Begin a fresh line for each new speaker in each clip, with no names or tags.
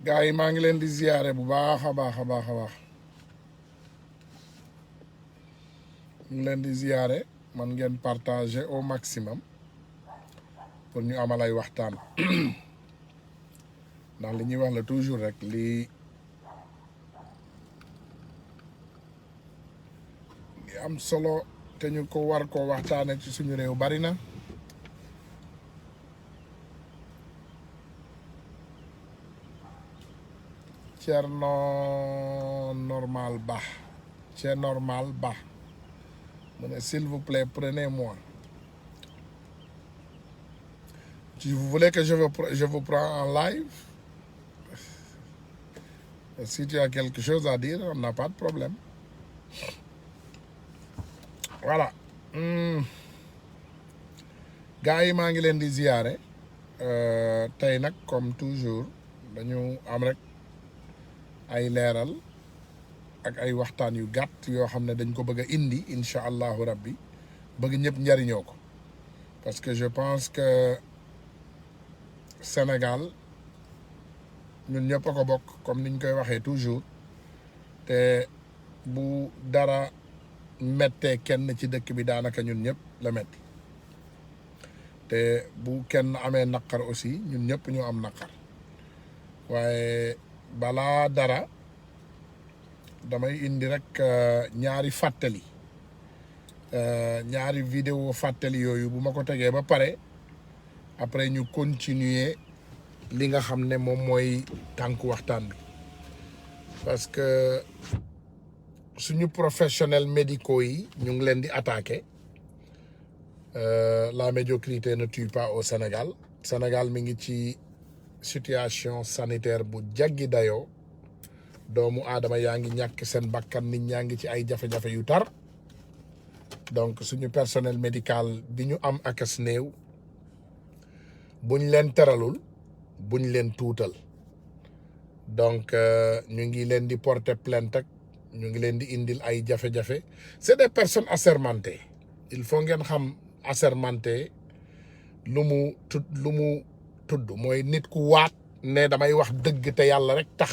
gars yi maa ngi leen di ziyaare bu baax a baax a baax a baax ñu ngi leen di ziyaare man ngeen partager au maximum pour ñu amal ay waxtaan ndax li ñuy wax la toujours rek li am solo te ñu ko war koo waxtaane ci suñu réew bari na Thierno Normal Ba Thierno Normal Ba mu ne s'il vous plaît prenez-moi si vous voulez que je vous prends en live si tu as quelque chose à dire on n'a pas de problème voilà gars yi maa ngi leen di ziyaare tey nag comme toujours dañu am rek ay leeral ak ay waxtaan yu gàtt yoo xam ne dañ ko bëgg a indi incha allahu rabbi bëgg ñëpp njariñoo ko parce que je pense que Sénégal ñun ñëpp a ko bokk comme niñ koy waxee toujours te bu dara mettee kenn ci dëkk bi daanaka ñun ñëpp la metti te bu kenn amee naqar aussi ñun ñëpp ñoo am naqar waaye balaa dara damay indi rek ñaari fàttali ñaari vidéo fàttali yooyu bu ma ko tegee ba pare après ñu continuer li nga xam ne moom mooy tànku waxtaan bi parce que suñu professionnels médicaux yi ñu ngi leen di attaquer la médiocrité ne tue pas au Sénégal mi ngi ci situation sanitaire bu jaggi dayoo doomu aadama yaa ngi ñàkk seen bakkan nit ñaa ngi ci ay jafe-jafe yu tar donc suñu personnel médical bi ñu am akas néew buñ leen teralul buñ leen tuutal donc ñu ngi leen di porter plainte ak ñu ngi leen di indil ay jafe-jafe c'est des personnes assermentées il faut ngeen xam assermenté lu mu tudd mooy nit ku waat ne damay wax dëgg te yàlla rek tax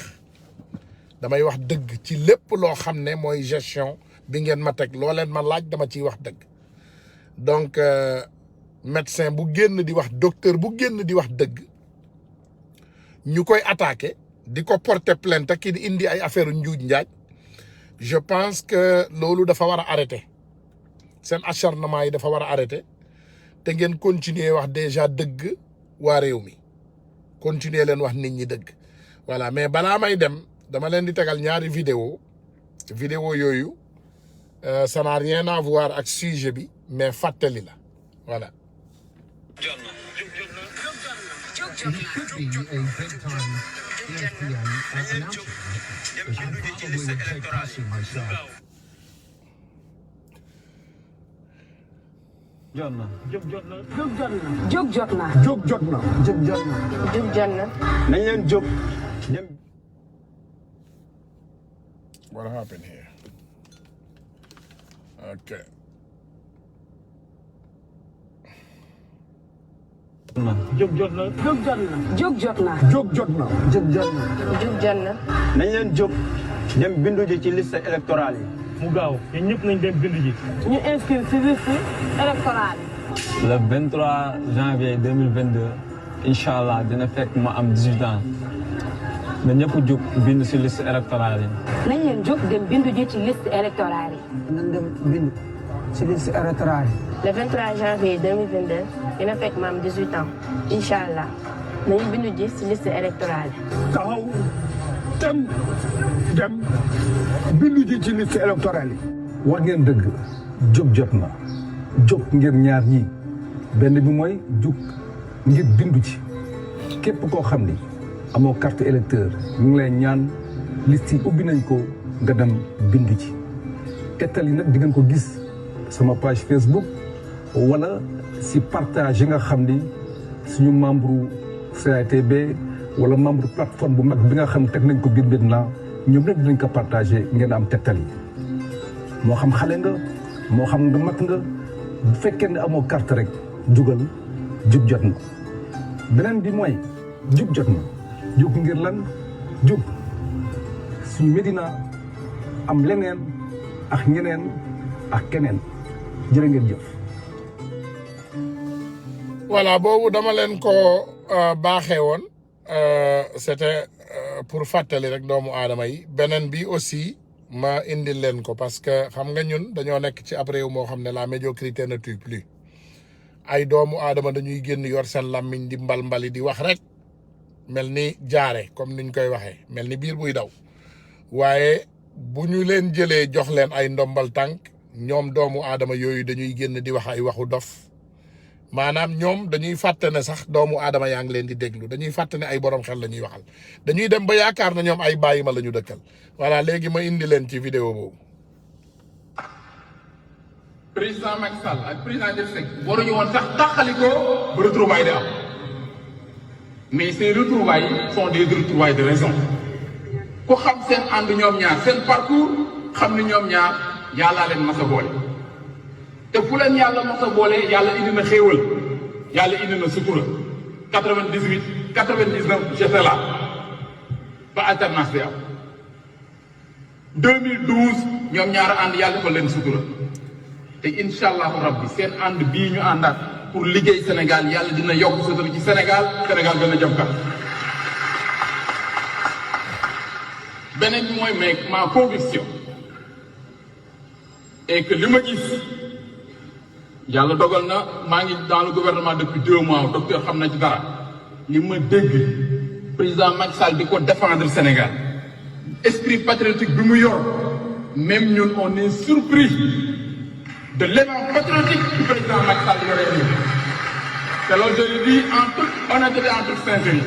damay wax dëgg ci lépp loo xam ne mooy gestion bi ngeen ma teg loo leen ma laaj dama ciy wax dëgg donc médecin bu génn di wax docteur bu génn di wax dëgg ñu koy attaqué di ko porter plainte ki di indi ay affaire njuuj njaaj je pense que loolu dafa war a arrêter seen acharnement yi dafa war a arrêter te ngeen continuer wax déjà dëgg waa réew mi continuer leen wax nit ñi dëgg voilà mais balaa may dem dama leen di tegal ñaari vidéo yooyu ça n'a rien à voir ak sujet bi mais fàttali la voilà.
jot na jóg jot na
jóg jot na
jóg jot na jóg jot na
jóg jot na
nañ leen jóg dem.
What happened here? Okay.
jóg jot na
jóg jot na jóg jot na
jóg jot na jóg jot na
jóg jot na
nañ leen jóg dem bindu ji ci liste électorale yi.
mu gaaw te ñëpp nañ dem bindu ji.
ñu inscrire ci liste électorale
Le 23 janvier 2022
incha allah dina fekk ma am 18 ans na ñëpp jóg bind si liste électorale yi.
nañ leen jóg dem bindu ji ci liste électorale yi.
nañ dem bindu ci liste électorale yi.
le 23 janvier 2022 dina fekk ma am 18 ans incha allah nañu bindu ji ci liste électorale yi.
taxaw dem bindu ji ci liste électorale yi.
wax ngeen dëgg jóg jot na jóg ngir ñaar ñii benn bi mooy jóg ngir bindu ci képp koo xam ni amoo carte électeur ñu ngi lay ñaan liste yi ubbi nañ ko nga dem bindu ci tettal yi nag di ngeen ko gis sama page Facebook wala si partage yi nga xam ni suñu membre CATB wala membre plateforme bu mag bi nga xam teg nañ ko biir Médina ñoom nag dinañ ko partagé ngeen am tettal yi moo xam xale nga moo xam nga mag nga bu fekkee ne amoo carte rek jugal jub jot na beneen bi mooy jub jot na jub ngir lan jub suñu Médina am leneen ak ñeneen ak keneen jërë ngeen jëf.
voilà boobu dama leen ko baaxee woon c'était pour fàttali rek doomu aadama yi beneen bi aussi ma indil leen ko parce que xam nga ñun dañoo nekk ci ab réew moo xam ne la médiocrité ne tue plus ay doomu aadama dañuy génn yor seen làmmiñ di mbali di wax rek mel ni jaare comme niñ koy waxee mel ni biir buy daw waaye bu ñu leen jëlee jox leen ay ndombal tànk ñoom doomu aadama yooyu dañuy génn di wax ay waxu dof maanaam ñoom dañuy fàtte ne sax doomu aadama yaa ngi leen di déglu dañuy fàtte ne ay borom xel la ñuy waxal dañuy dem ba yaakaar na ñoom ay bàyyi ma la ñu dëkkal voilà léegi ma indi leen ci vidéo boobu.
président Macky Sall ak président Idrissa Seck waruñu woon sax taxalikoo ba retrouvailles di am mais ces retrouvailles sont des retrouvailles de raison ku xam seen ànd ñoom ñaar seen parcours xam ni ñoom ñaar yàllaa leen mas a boole te fu leen yàlla mas a boole yàlla indi na xéewal yàlla indi na sutura 98 99 j'étais là ba alternance bi am 2012 ñoom ñaar ànd yàlla defal leen sutura te incha allahu rabbi seen ànd bii ñu àndaat pour liggéey Sénégal yàlla dina yokk sutura ci Sénégal Sénégal gën a jëm kanam beneen bi mooy mais ma conviction et que li ma gis yàlla dogal na maa ngi dans le gouvernement depuis 2 mois docteur xam na ci dara li ma dégg président Macky Sall di ko défendre Sénégal esprit patriotique bi mu yor même ñun on est surpris de l'élan patriotique du président Macky Sall yore nii te loolu je le dis en toute honnêteté en toute sincérité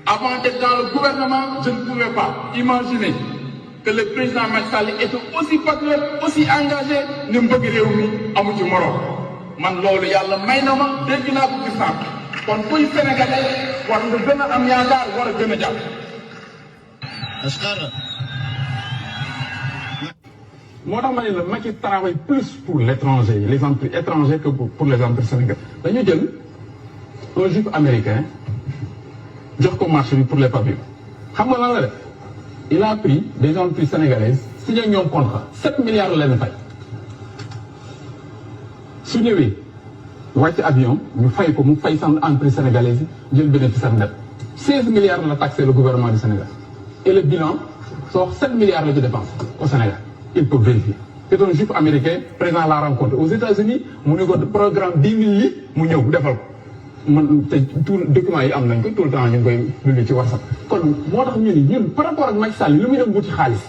avant d'être dans le gouvernement je ne pouvais pas imaginer que le président Macky Sall était aussi patriote aussi engagé ni mu bëgg réew mi amu ci moroom man loolu yàlla may na ma dégg naa ko gis naa kon kuy sénégalais war nga gën a am yaakaar war a gën a jàpp. moo tax ma ne la Macky travaille plus pour l'étranger les entreprises étrangères que pour les entreprises sénégalaises dañu jël un juif américain jox ko marché bi pour les pavillons xam nga lan la def il a pris des entreprises sénégalaises signé ñoom contrat 7 milliards la leen fay su ñëwee wàcc avion ñu fay ko mu fay san entreprise sénégalaise yi jël bénéfice am net 16 milliards la taxé le gouvernement du Sénégal et le bilan soo 7 milliards la ci dépense au Sénégal il peut vérifier. C'est un juif américain président la rencontre aux États-Unis mu ne ko programme 10 000 li mu ñëw defal ko man te tout document yi am nañ ko tout le temps ñu ngi koy publier ci WhatsApp. kon moo tax ñu ni ñun par rapport ak Macky Sall li muy dem wuti xaalis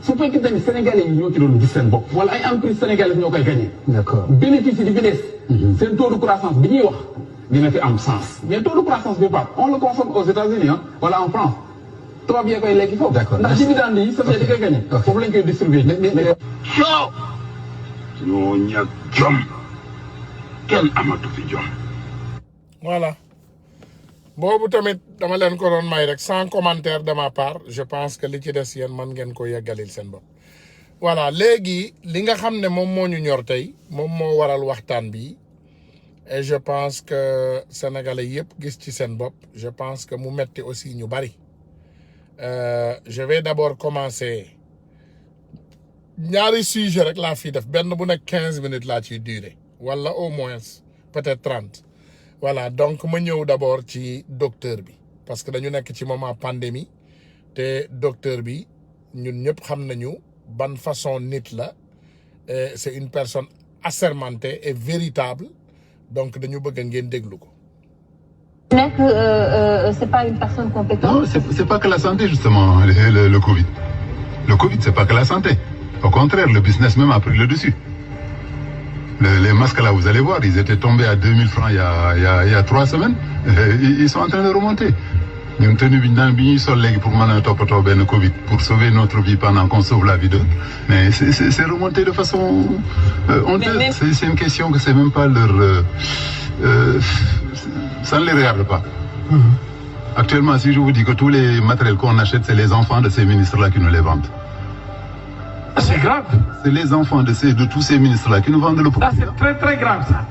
su fekkee tamit sénégalais yi ñoo ci doon gis seen bopp wala ay entreprises sénégalaises ñoo koy gagné. D'accord bénéfice yi di fi des. seen taux de croissance bi ñuy wax dina fi am sens mais taux de croissance bi pas on le consomme aux États-Unis ah wala en France. tubaab yee koy lekk foofu. D'accord ndax dividende yi société di koy gagné. foofu lañ koy distribuer. mais
soo ñoo ñàkk jom kenn amatu fi jom.
voilà boobu tamit dama leen ko doon may rek sans commentaire de ma part je pense que li ci des yéen man ngeen ko yeggalil seen bopp. voilà léegi li nga xam ne moom moo ñu ñor tey moom moo waral waxtaan bi et je pense que sénégalais yëpp gis ci seen bopp je pense que mu metti aussi ñu bari. Je vais d'abord commencer ñaari sujet rek laa fii def benn bu nekk 15 minutes laa ciy durer wala au moins peut-être 30 voilà donc ma ñëw d'abord ci docteur bi parce que dañu nekk ci moment pandémie te docteur bi ñun ñëpp xam nañu ban façon nit la c'est une personne assermentée et véritable donc dañu bëgg ngeen déglu ko.
C'est pas une personne compétente.
Non, c'est pas que la santé justement le Covid. Le Covid c'est pas que la santé. Au contraire, le business même a pris le dessus. Les masques là, vous allez voir, ils étaient tombés à 2000 francs il y a 3 semaines. Ils sont en train de remonter. ñun tenue bi ñuy sol léegi pour mën a toppatoo benn Covid pour sauver notre vie pendant qu'on sauve la vie d'autres mais c'est remonté de façon honteuse. C'est une question que c'est même pas leur ça ne les regarde pas. Actuellement, si je vous dis que tous les matériels qu'on achète, c'est les enfants de ces ministres-là qui nous les vendent.
C'est grave.
C'est les enfants de tous ces ministres-là qui nous vendent le produit.
C'est très très grave ça.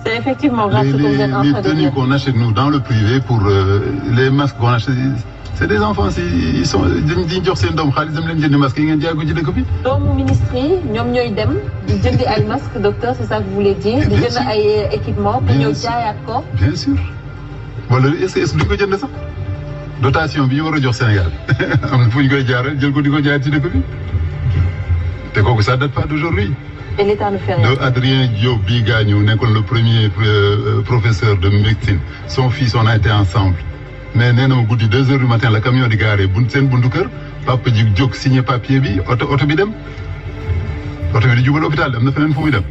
C'est effectivement grave ce que vous êtes en train de dire.
Les tenues qu'on achète nous dans le privé pour les masques qu'on achète, c'est des enfants ils sont dañuy jox seen doom xaalis dem leen jëndi masques yi ngeen jaay ko ci dëkk bi.
doomu ministre yi ñoom ñooy dem di jëndi ay masques docteur c'est ça que vous voulez dire. di jënd ay équipements pour ñëw jaayaat ko.
Bien sûr. wala est-ce que duñ ko jënd sax dotation bi ñu war a jox Sénégal am na fu ñu koy jaaree jël ko di ko jaayaat ci dëkk bi te kooku ça date pas d'aujourd'hui.
Et l'État ne fait rien.
Adrien Diop bii gaañu nekkoon le premier professeur de médecine son fils on a été ensemble mais nee na ma guddi 2 heures du matin la camion di garé seen buntu kër papa ji jóg signé papier bi oto bi dem oto bi di jubal hôpital am na feneen fu muy dem.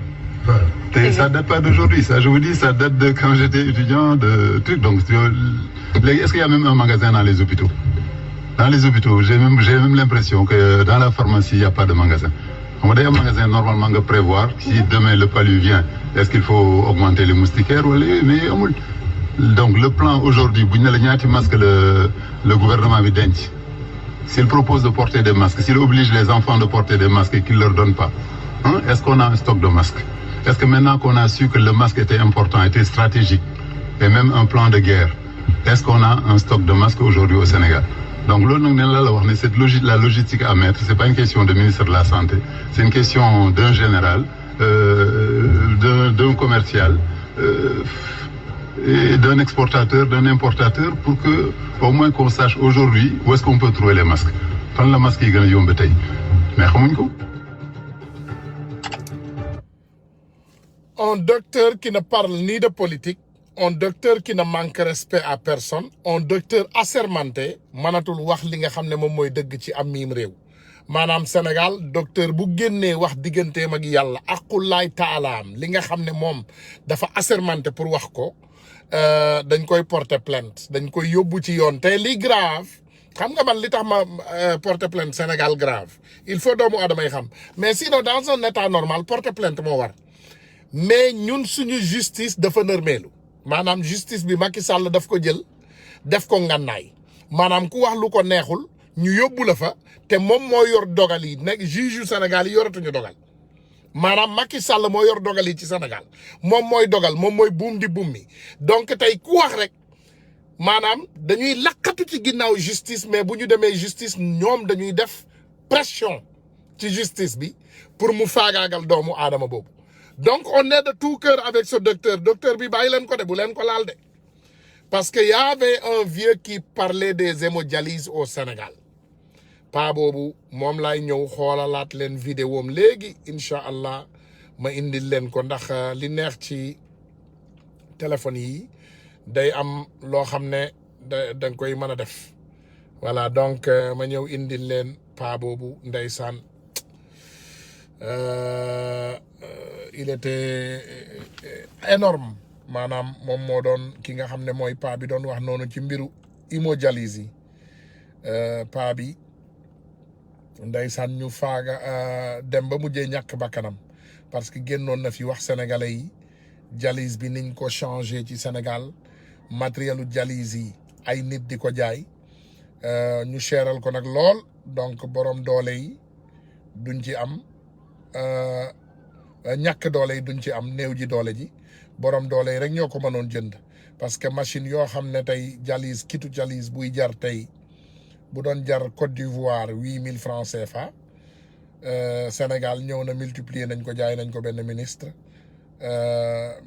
te ça date pas d'aujourd'hui ça je vous dis ça date de quand j'étais étudiant de truc donc léegi est-ce qu'il y a même un magasin dans les hôpitaux? Dans les hôpitaux j'ai même l'impression que dans la pharmacie il y a pas de magasin. On a un magasin normalement nga prévoir si demain le palu vient est-ce qu'il faut augmenter les moustiquaires wala mais amul donc le plan aujourd'hui bu ñu ne la ñaati masque le gouvernement bi denc s'il propose de porter des masques s'il oblige les enfants de porter des masques et qu'il leur donne pas est-ce qu'on a un stock de masques? Est-ce que maintenant qu'on a su que le masque était important était stratégique et même un plan de guerre est-ce qu'on a un stock de masques aujourd'hui au Sénégal? Donc loolu nag ne la wax ne cette la logistique à mettre c'est pas une question de ministre de la santé c'est une question d'un général d'un commercial et d'un exportateur d'un importateur pour que au moins qu'on sache aujourd'hui où est-ce qu'on peut trouver les masques fan la masque yi gën a yomb tey mais xamuñ ko.
Un docteur qui ne parle ni de politique un docteur qui ne manque respect à personne un docteur assermenté manatul wax li nga xam ne moom mooy dëgg ci am miim réew maanaam Sénégal docteur bu génnee wax digganteem ak yàlla aqullaay taalaam li nga xam ne moom dafa assermenté pour wax ko dañ koy porter plainte dañ koy yóbbu ci yoon te li grave xam nga man li tax ma porter plainte Sénégal grave il faut doomu aadama yi xam mais sinon dans un état normal porter plainte moo war mais ñun suñu justice dafa nërmeelu maanaam justice bi Macky Sall daf ko jël def ko ngànnaay maanaam ku wax lu ko neexul ñu yóbbu la fa te moom moo yor dogal yi nekk juge yu Sénégal yi yoratuñu dogal maanaam Macky Sall moo yor dogal yi ci Sénégal moom mooy dogal moom mooy buum di buum mi donc tey ku wax rek maanaam dañuy laqatu ci ginnaaw justice mais bu ñu demee justice ñoom dañuy def pression ci justice bi pour mu faagaagal doomu aadama boobu. Donc on est de tout cœur avec ce docteur bi bàyyi leen ko de bu leen ko laal de parce que y avait un vieux qui parlait des hémodialyses au Sénégal pa boobu moom laay ñëw xoolalaat leen vidéo am léegi incha allah ma indil leen ko ndax li neex ci téléphone yi day am loo xam ne danga koy mën a def voilà donc ma ñëw indil leen pa boobu ndeysaan il était énorme maanaam moom moo doon ki nga xam ne mooy paa bi doon wax noonu ci mbiru hémodialyse yi paa bi ndeysaan ñu faaga dem ba mujjee ñàkk bakkanam parce que génnoon na fi wax sénégalais yi dialyse bi niñ ko changé ci Sénégal matérielu dialyse yi ay nit di ko jaay ñu cheral ko nag lool donc borom doole yi duñ ci am ñàkk doole yi duñ ci am néew ji doole ji borom doole yi rek ñoo ko mënoon jënd parce que machine yoo xam ne tey dialyse kitu dialyse buy jar tey bu doon jar Côte d'Ivoire 8000 francs CFA Sénégal ñëw na multiplier nañ ko jaay nañ ko benn ministre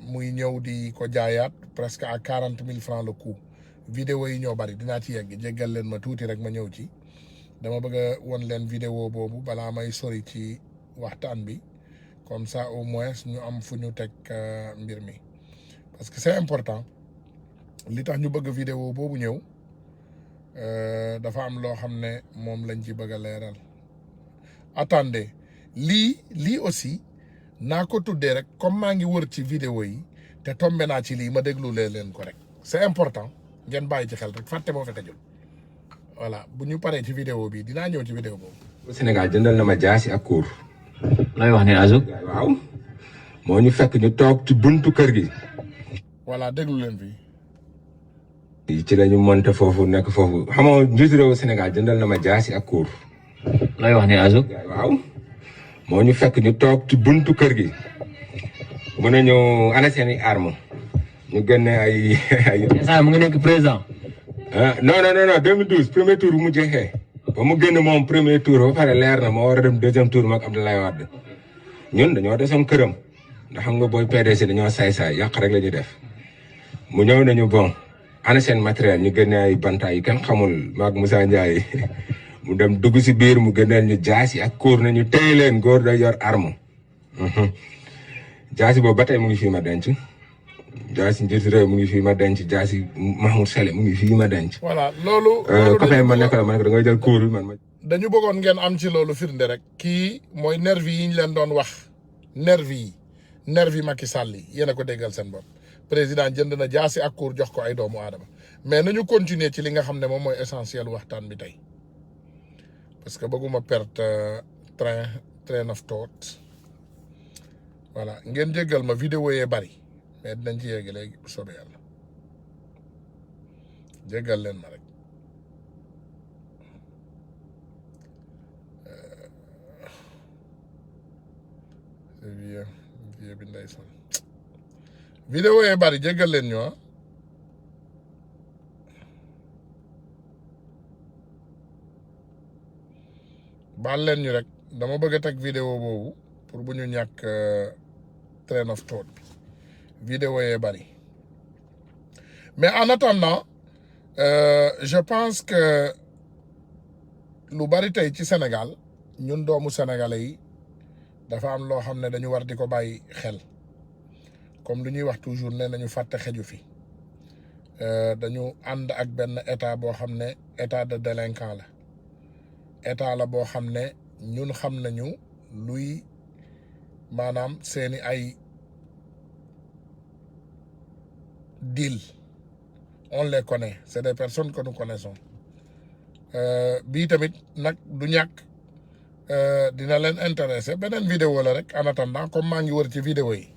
muy ñëw di ko jaayaat presque à 40 000 francs le coup vidéo yi ñoo bari dinaa ci yegg jéggal leen ma tuuti rek ma ñëw ci dama bëgg a won leen vidéo boobu balaa may sori ci waxtaan bi comme ça au moins ñu am fu ñu teg mbir mi parce que c'est important li tax ñu bëgg vidéo boobu ñëw dafa am loo xam ne moom lañ ci bëgg a leeral attendez lii aussi naa ko tuddee rek comme maa ngi wër ci vidéo yi te tombé naa ci lii ma déglu leen ko rek c'est important ngeen bàyyi ci xel rek fàtte moo fekk jël voilà bu ñu paree ci vidéo bi dinaa ñëw ci vidéo boobu.
Sénégal jëndal na ma jaasi ak kuur.
looy wax ni Azou.
waaw moo ñu fekk ñu toog ci buntu kër gi.
voilà déglu leen fii.
ci la ñu monté foofu nekk foofu xam nga njiitu réewu Sénégal jëndal na ma jaasi ak kuur.
looy wax ni Azou.
waaw moo ñu fekk ñu toog ci buntu kër gi mu ne ñu ana seeni arme ñu génne ay.
instant mu ngi nekk président.
ah non 2012 premier tour bu mu jeexee ba mu génn moom premier tour ba pare leer na moo war a dem deuxième tour mag Abdoulaye Wade ñun dañoo desoon këram ndax xam nga booy PDC dañoo saay-saay yàq rek la ñuy def mu ñëw nañu bon ana seen matériel ñu génne ay bantaay yi kenn xamul maag Moussa Ndiaye mu dem dugg si biir mu génneel ñu jaasi ak kuur na ñu téye leen góor day yor arme jaasi boobu ba tey mu ngi fii ma denc jaasi njiitu réew mu ngi fii ma denc jaasi Mahmoud Saleh mu ngi fii ma denc.
voilà loolu.
copain ma nekk la ma ne ko da ngay jël kuur bi man ma.
dañu bëggoon ngeen am ci loolu firnde rek. kii mooy nervi yi ñu leen doon wax nervi Macky Sall yi yéen a ko déggal seen bopp président jënd na jaasi ak kuur jox ko ay doomu aadama mais nañu continuer ci li nga xam ne moom mooy essentiel waxtaan bi tey parce que bëgguma perte train of thought voilà ngeen jéggal ma vidéo yee bari mais dinañ ci yegg léegi bu soobee yàlla jéggal leen ma rek vieux bi ndeysaan vidéo yee bari jéggal leen ñu baal leen ñu rek dama bëgg a teg vidéo boobu pour bu ñu ñàkk train of thought bi vidéo yee bari mais en attendant je pense que lu bari tey ci Sénégal ñun doomu sénégalais yi dafa am loo xam ne dañu war di ko bàyyi xel comme lu ñuy wax toujours ne nañu fàtte xeju fi dañu ànd ak benn état boo xam ne état de délinquant la état la boo xam ne ñun xam nañu luy maanaam seeni ay deal on les connaît c'est des personnes que nous connaissons bii tamit nag du ñàkk dina leen intéressé beneen vidéo la rek en attendant comme maa ngi wër ci vidéo yi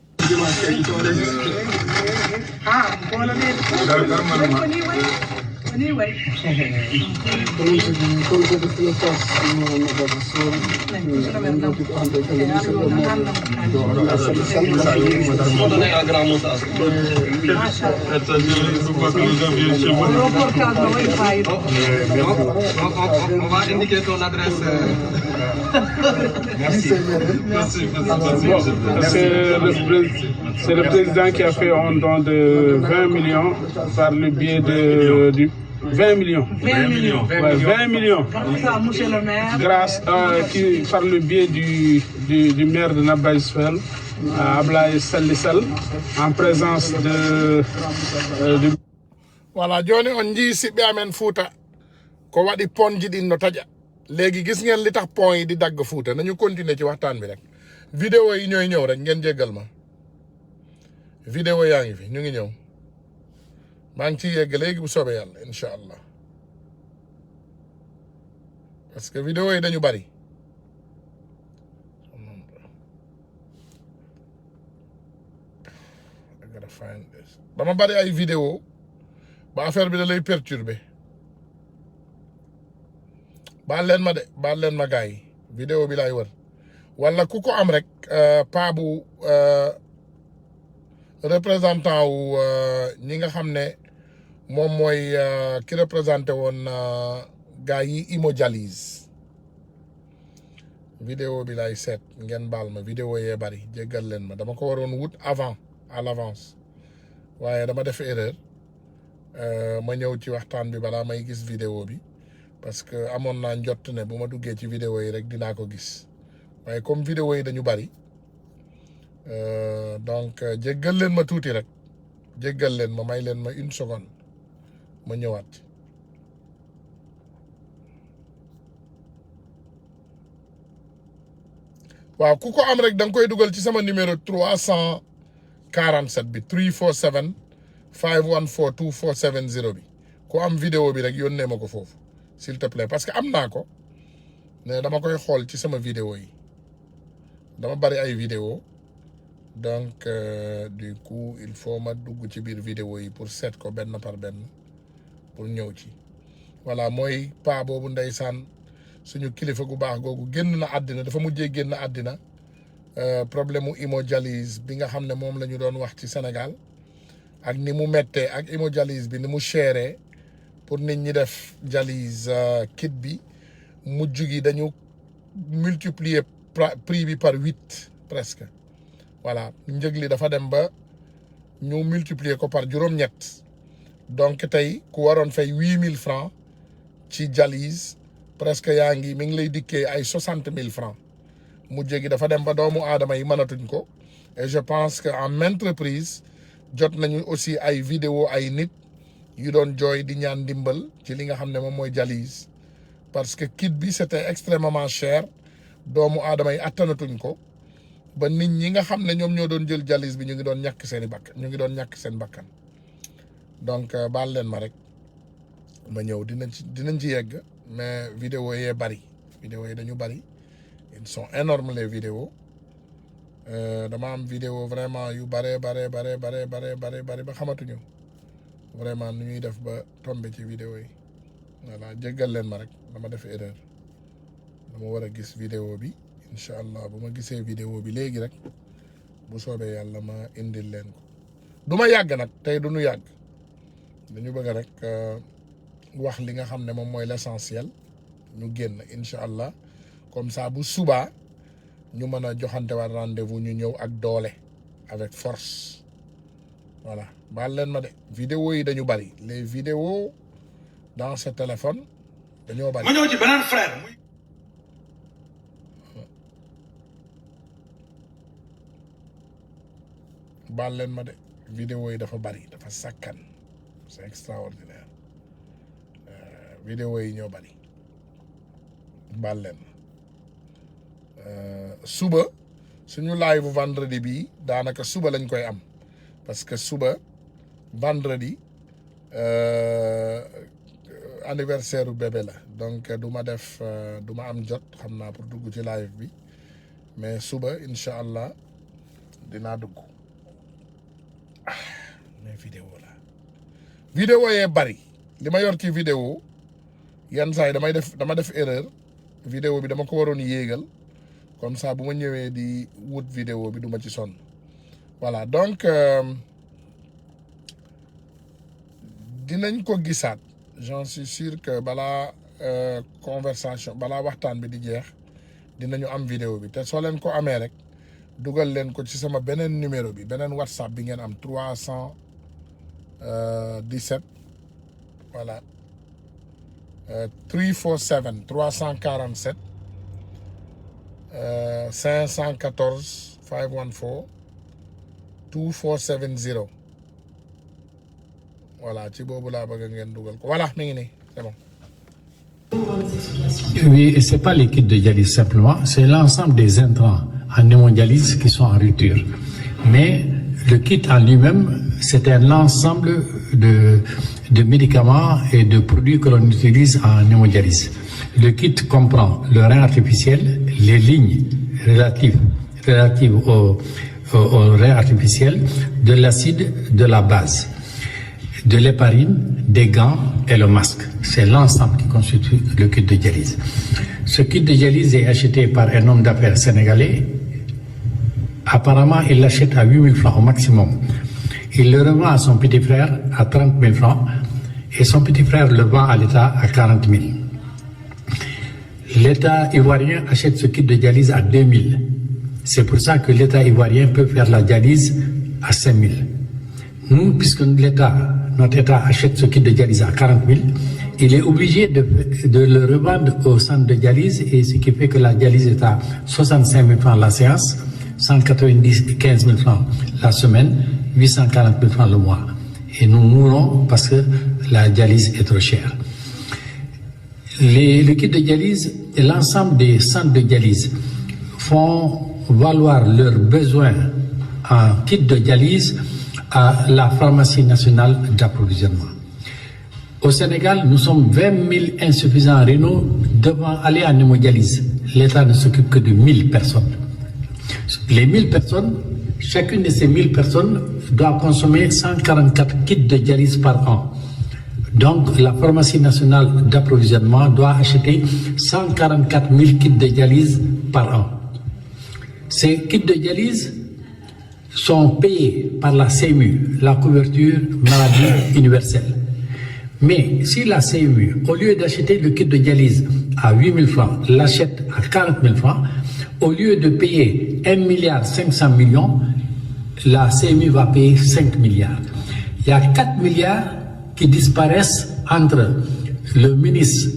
On va indiquer ton adresse. Merci.
C'est le président qui a fait un don de 20 millions par le biais du 20 millions.
20 millions.
Ouais, 20 millions.
Monsieur le maire.
Grâce par le biais du maire de Nabaïsfel, Ablaye Sall, en présence de
voilà joni on jii siɓɓe amen Fouta ko waɗi ponji ɗin no taƴa léegi gis ngeen li tax pont yi di dagg Fouta nañu continuer ci waxtaan bi rek vidéo yi ñooy ñëw rek ngeen jéggal ma vidéo yaa ngi fi ñu ngi ñëw maa ngi ciy yegg léegi bu soobee yàlla incha allah parce que vidéo yi dañu bari dama bari ay vidéo ba affaire bi da lay perturber baal leen ma de baal leen ma gars yi vidéo bi laay wër wala ku ko am rek pa bu représentant wu ñi nga xam ne moom mooy ki représenté woon gars yi hémodialyse vidéo bi lay seet ngeen baal ma vidéo yee bari jéggal leen ma dama ko waroon wut avant à l'avance waaye dama def erreur ma ñëw ci waxtaan bi balaa may gis vidéo bi parce que amoon naa njott ne bu ma duggee ci vidéo yi rek dinaa ko gis waaye comme vidéo yi dañu bari donc jéggal leen ma tuuti rek jéggal leen ma may leen ma une seconde ma ñëwaat. waaw ku ko am rek da nga koy dugal ci sama numéro 347 bi 347 514 2470 bi ku am vidéo bi rek yónnee ma ko foofu s'il te plaît parce que am naa ko mais dama koy xool ci sama vidéo yi dama bari ay vidéo donc du coup il faut ma dugg ci biir vidéo yi pour seet ko benn par benn pour ñëw ci voilà mooy paa boobu ndeysaan suñu kilifa gu baax googu génn na àddina dafa mujjee génn àddina problème mu hémodialyse bi nga xam ne moom la ñu doon wax ci Sénégal ak ni mu méttee ak hémodialyse bi ni mu chéré pour nit ñi def dialyse kit bi mujj gi dañu multiplier prix bi par 8 presque voilà njëg li dafa dem ba ñu multiplier ko par juróom-ñett donc tey ku waroon fay 8000 francs ci dialyse presque yaa ngi mi ngi lay dikkee ay 60 000 francs mujj gi dafa dem ba doomu aadama yi mënatuñ ko et je pense que en maintes reprises jot nañu aussi ay vidéo ay nit yu doon jooy di ñaan ndimbal ci li nga xam ne moom mooy dialyse parce que kit bi c'était extrêmement cher doomu aadama yi attanatuñ ko ba nit ñi nga xam ne ñoom ñoo doon jël dialyse bi ñu ngi doon ñàkk seeni bakkan ñu ngi doon ñàkk seen bakkan donc baal leen ma rek ma ñëw dinañ ci yegg mais vidéo yee bari vidéo yi dañu bari ils sont énormes les vidéos dama am vidéo vraiment yu bare ba xamatuñu vraiment nu ñuy def ba tomber ci vidéo yi voilà jéggal leen ma rek dama def erreur dama war a gis vidéo bi incha allah bu ma gisee vidéo bi léegi rek bu soobee yàlla ma indil leen ko du ma yàgg nag tey du ñu yàgg dañu bëgg rek wax li nga xam ne moom mooy l'essentiel ñu génn incha allah comme ça bu subaa ñu mën a joxante waat rendez-vous ñu ñëw ak doole avec force voilà baal leen ma de vidéo yi dañu bari les vidéos dans ce téléphone dañoo bari.
ma ñëw ci beneen frère.
baal leen ma de vidéo yi dafa bari dafa sakkan c'est extraordinaire vidéo yi ñoo bari baal leen suba suñu live vendredi bi daanaka suba lañ koy am parce que suba vendredi anniversaire u bébé la donc du ma am jot xam naa pour dugg ci live bi mais suba incha allah dinaa dugg mais vidéo yee bari li ma yor ci vidéo yenn saa yi dama def erreur vidéo bi dama ko waroon yéegal comme ça bu ma ñëwee di wut vidéo bi duma ci sonn voilà donc dinañ ko gisaat j'en suis sûr que balaa conversation balaa waxtaan bi di jeex dinañu am vidéo bi te soo leen ko amee rek dugal leen ko ci sama beneen numéro bi beneen WhatsApp bi ngeen am 317 voilà 347 514 514 2470 voilà ci boobu laa bëgg ngeen dugal ko voilà mi ngi nii c'est bon.
Oui, c'est pas les kits de dialyse simplement, c'est l'ensemble des intrants en hémodialyse qui sont en rupture. Mais le kit en lui-même, c'est un ensemble de médicaments et de produits que l'on utilise en hémodialyse. Le kit comprend le rein artificiel, les lignes relatives au rein artificiel, de l'acide, de la base, de l'héparine, des gants et le masque. C'est l'ensemble qui constitue le kit de dialyse. Ce kit de dialyse est acheté par un homme d'affaires sénégalais. Apparemment, il l'achète à 8 000 francs au maximum. Il le revend à son petit frère à 30 000 francs et son petit frère le vend à l'État à 40 000. L'État ivoirien achète ce kit de dialyse à 2000. C'est pour ça que l'État ivoirien peut faire la dialyse à 5000. Nous, puisque notre État achète ce kit de dialyse à 40 000, il est obligé de le revendre au centre de dialyse, et ce qui fait que la dialyse est à 65 000 francs la séance, 195 000 francs la semaine, 840 000 francs le mois. Et nous mourons parce que la dialyse est trop chère. Le kit de dialyse et l'ensemble des centres de dialyse font valoir leurs besoins en kit de dialyse à la pharmacie nationale d'approvisionnement. Au Sénégal, nous sommes 20 000 insuffisants rénaux devant aller en hémodialyse. L'État ne s'occupe que de 1000 personnes. Les 1000 personnes, chacune de ces 1000 personnes doit consommer 144 kits de dialyse par an. Donc, la pharmacie nationale d'approvisionnement doit acheter 144 000 kits de dialyse par an. Ces kits de dialyse sont payés par la CMU, la couverture maladie universelle. Mais si la CMU, au lieu d'acheter le kit de dialyse à 8 000 francs, l'achète à 40 000 francs, au lieu de payer 1,5 milliard, la CMU va payer 5 milliards. Il y a 4 milliards qui disparaissent entre le ministre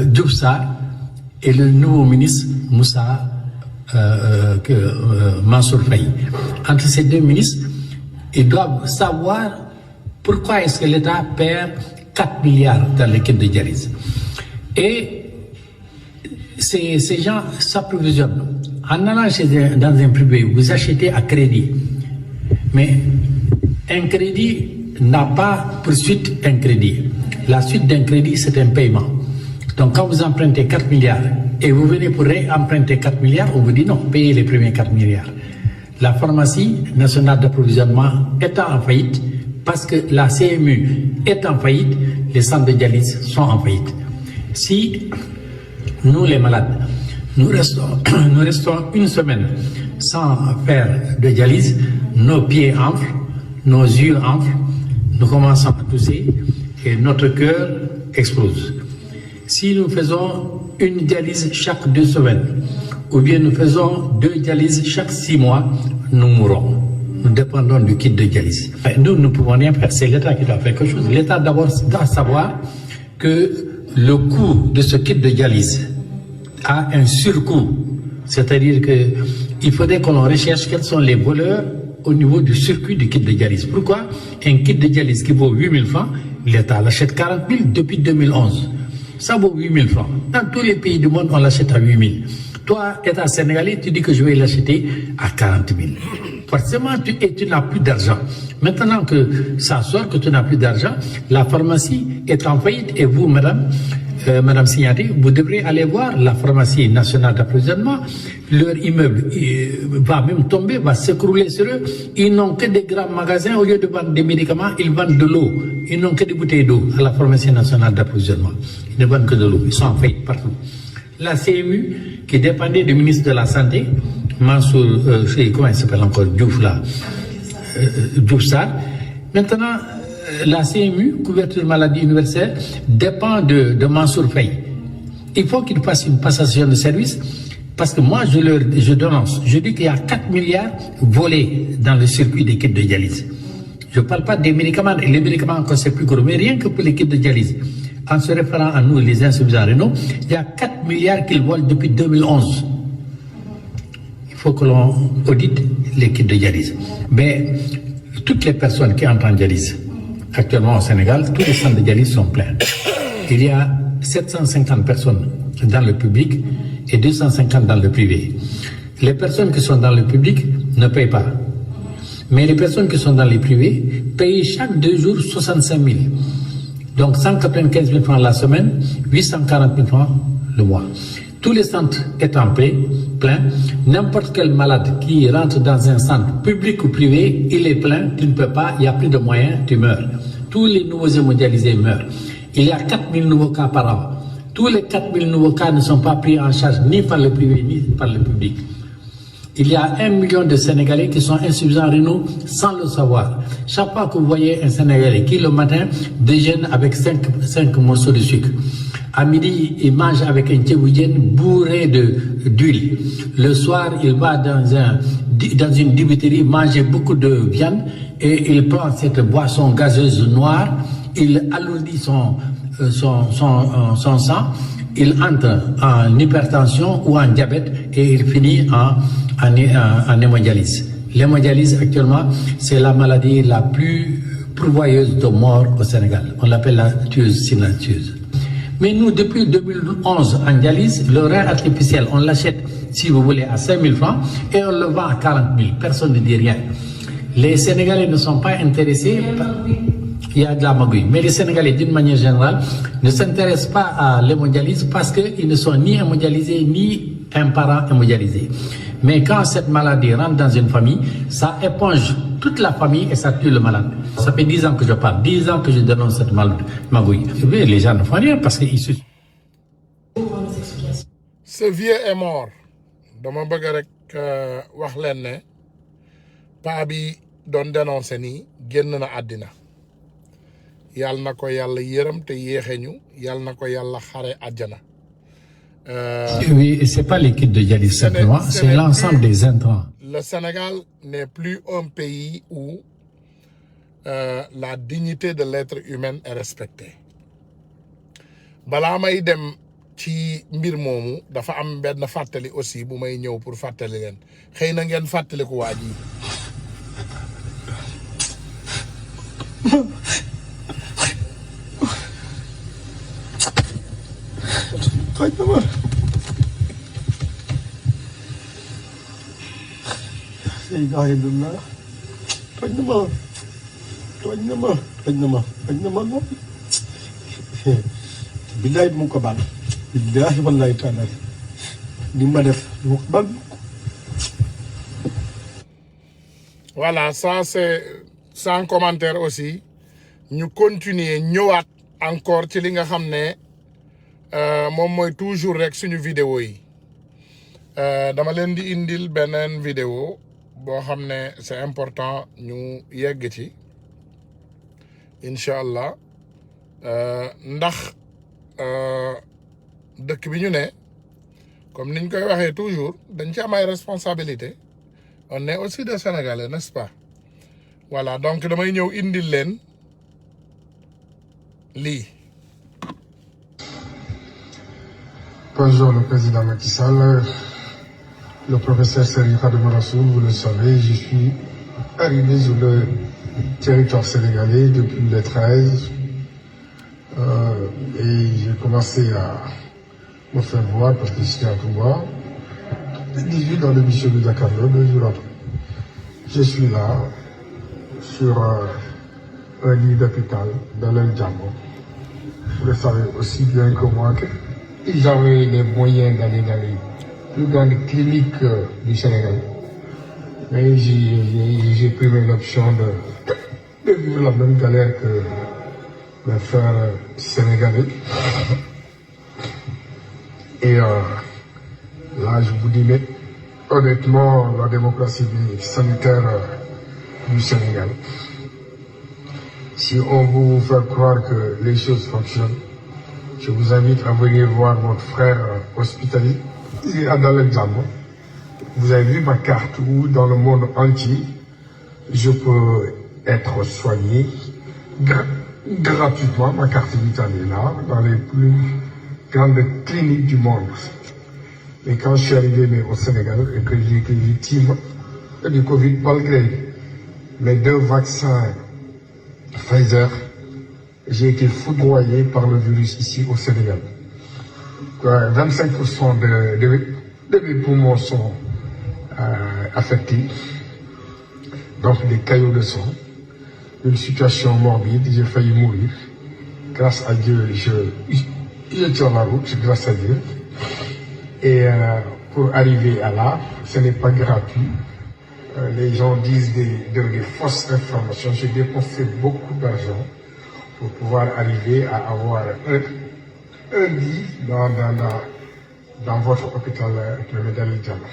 Diouf Sarr et le nouveau ministre Mansour Faye. Entre ces deux ministres, ils doivent savoir pourquoi est-ce que l'État perd 4 milliards dans l'équipe de dialyse. Et ces gens s'approvisionnent. En allant dans un privé, vous achetez à crédit. Mais un crédit n'a pas pour suite un crédit. La suite d'un crédit, c'est un paiement. Donc quand vous empruntez 4 milliards et vous venez pour réemprunter 4 milliards, on vous dit non, payez les premiers 4 milliards. La pharmacie nationale d'approvisionnement étant en faillite, parce que la CMU est en faillite, les centres de dialyse sont en faillite. Si nous, les malades, nous restons une semaine sans faire de dialyse, nos pieds enflent, nos yeux enflent, nous commençons à tousser et notre cœur explose. Si nous faisons une dialyse chaque 2 semaines, ou bien nous faisons 2 dialyses chaque 6 mois, nous mourrons. Nous dépendons du kit de dialyse. Nous ne pouvons rien faire, c'est l'État qui doit faire quelque chose. L'État d'abord doit savoir que le coût de ce kit de dialyse a un surcoût. C'est-à-dire qu'il faudrait qu'on recherche quels sont les voleurs au niveau du circuit du kit de dialyse. Pourquoi un kit de dialyse qui vaut 8 000 francs, l'État l'achète 40 000 depuis 2011. Ça vaut 8 000 francs. Dans tous les pays du monde, on l'achète à 8 000. Toi, État sénégalais, tu dis que je vais l'acheter à 40 000. Forcément, tu n'as plus d'argent. Maintenant que ça sort, que tu n'as plus d'argent, la pharmacie est en faillite et vous, Madame Signaté, vous devrez aller voir la pharmacie nationale d'approvisionnement. Leur immeuble va même tomber, va s'écrouler sur eux. Ils n'ont que des grands magasins. Au lieu de vendre des médicaments, ils vendent de l'eau. Ils n'ont que des bouteilles d'eau à la pharmacie nationale d'approvisionnement. Ils ne vendent que de l'eau. Ils sont en faillite partout. La CMU, qui dépendait du ministre de la Santé, Mansour, comment il s'appelle encore, Diouf là, Diouf Sarr. Maintenant, la CMU, couverture maladie universelle, dépend de Mansour Faye. Il faut qu'il fasse une passation de service, parce que moi, je dénonce. Je dis qu'il y a 4 milliards volés dans le circuit des kits de dialyse. Je ne parle pas des médicaments. Les médicaments, encore, c'est plus gros, mais rien que pour les kits de dialyse. En se référant à nous, les insuffisants rénaux, il y a 4 milliards qu'ils volent depuis 2011. Il faut que l'on audite les kits de dialyse. Mais toutes les personnes qui entrent en dialyse, actuellement au Sénégal, tous les centres de dialyse sont pleins. Il y a 750 personnes dans le public et 250 dans le privé. Les personnes qui sont dans le public ne payent pas. Mais les personnes qui sont dans les privés payent chaque 2 jours 65 000. Donc 195 000 francs la semaine, 840 000 francs le mois. Tous les centres étant pleins, n'importe quel malade qui rentre dans un centre public ou privé, il est plein, tu ne peux pas, il n'y a plus de moyens, tu meurs. Tous les nouveaux hémodialysés meurent. Il y a 4 000 nouveaux cas par an. Tous les 4 000 nouveaux cas ne sont pas pris en charge ni par le privé ni par le public. Il y a 1 million de Sénégalais qui sont insuffisants rénaux sans le savoir. Chaque fois que vous voyez un Sénégalais qui le matin déjeune avec 5 morceaux de sucre, À midi, il mange avec un tchéboudjen bourré d'huile. Le soir, il va dans une dibiterie manger beaucoup de viande et il prend cette boisson gazeuse noire, il alourdit son sang, il entre en hypertension ou en diabète et il finit en hémodialyse. L'hémodialyse actuellement, c'est la maladie la plus pourvoyeuse de mort au Sénégal. On l'appelle la tueuse silencieuse. Mais nous, depuis 2011, en dialyse, le rein artificiel, on l'achète, si vous voulez, à 5 000 francs et on le vend à 40 000. Personne ne dit rien. Les Sénégalais ne sont pas intéressés. Il y a de la magouille. Mais les Sénégalais, d'une manière générale, ne s'intéressent pas à l'hémodialyse parce qu'ils ne sont ni hémodialysés, ni un parent hémodialysé. Mais quand cette maladie rentre dans une famille, ça éponge toute la famille et ça tue le malade. Ça fait 10 ans que je parle, 10 ans que je dénonce cette magouille. Mais les gens ne font rien parce qu'ils se...
Ce vieux est mort. Dama bëgg rek wax leen ne paa bi doon dénoncé nii génn na àddina. Yàlla na ko yàlla yërëm te yéexe ñu, yàlla na ko yàlla xare àjjana.
Oui, c'est pas l'équipe de dialyse simplement, c'est l'ensemble des intrants.
Le Sénégal n'est plus un pays où la dignité de l'être humain est respectée. Balaa may dem ci mbir moomu dafa am benn fàttali aussi bu may ñëw pour fàttali leen xëy na ngeen fàttali ko waa ji.
billahi mu ko baal billahi wallahi taala li ma def mu ko baal.
Voilà, ça c'est sans commentaire aussi. Ñu continuer ñëwaat encore ci li nga xam ne moom mooy toujours rek suñu vidéo yi. Dama leen di indil beneen vidéo boo xam ne c'est important ñu yegg ci incha allah ndax dëkk bi ñu ne comme niñ koy waxee toujours dañ ci am ay responsabilité on est aussi des Sénégalais, n'est-ce pas? Voilà, donc damay ñëw indil leen lii.
Bonjour le président Macky Sall, le professeur Serigne Khadimou Rassoul, vous le savez, je suis arrivé sur le territoire sénégalais depuis le 13 et j'ai commencé à me faire voir parce que j'étais à Touba. Le 18 dans l'émission de Dakar, 2 jours après. Je suis là sur un lit d'hôpital dans le Djambo. Vous le savez aussi bien que moi que j'avais les moyens d'aller dans les plus grandes cliniques du Sénégal. Mais j'ai pris l'option de vivre la même galère que mes frères sénégalais. Et là, je vous dis, mais honnêtement, la démocratie sanitaire du Sénégal, si on veut vous faire croire que les choses fonctionnent, je vous invite à venir voir votre frère hospitalier. Il est dans l'examen. Vous avez vu ma carte où dans le monde entier, je peux être soigné gratuitement. Ma carte vitale est là, dans les plus grandes cliniques du monde. Mais quand je suis arrivé au Sénégal et que j'ai été victime du Covid, malgré mes 2 vaccins Pfizer, j'ai été foudroyé par le virus ici au Sénégal. 25% de mes poumons sont affectés, donc des caillots de sang, une situation morbide, j'ai failli mourir. Grâce à Dieu, je tiens la route, grâce à Dieu. Et pour arriver à là, ce n'est pas gratuit. Les gens disent des fausses informations. J'ai dépensé beaucoup d'argent pour pouvoir arriver à avoir un lit dans votre hôpital, le Médal Djambo.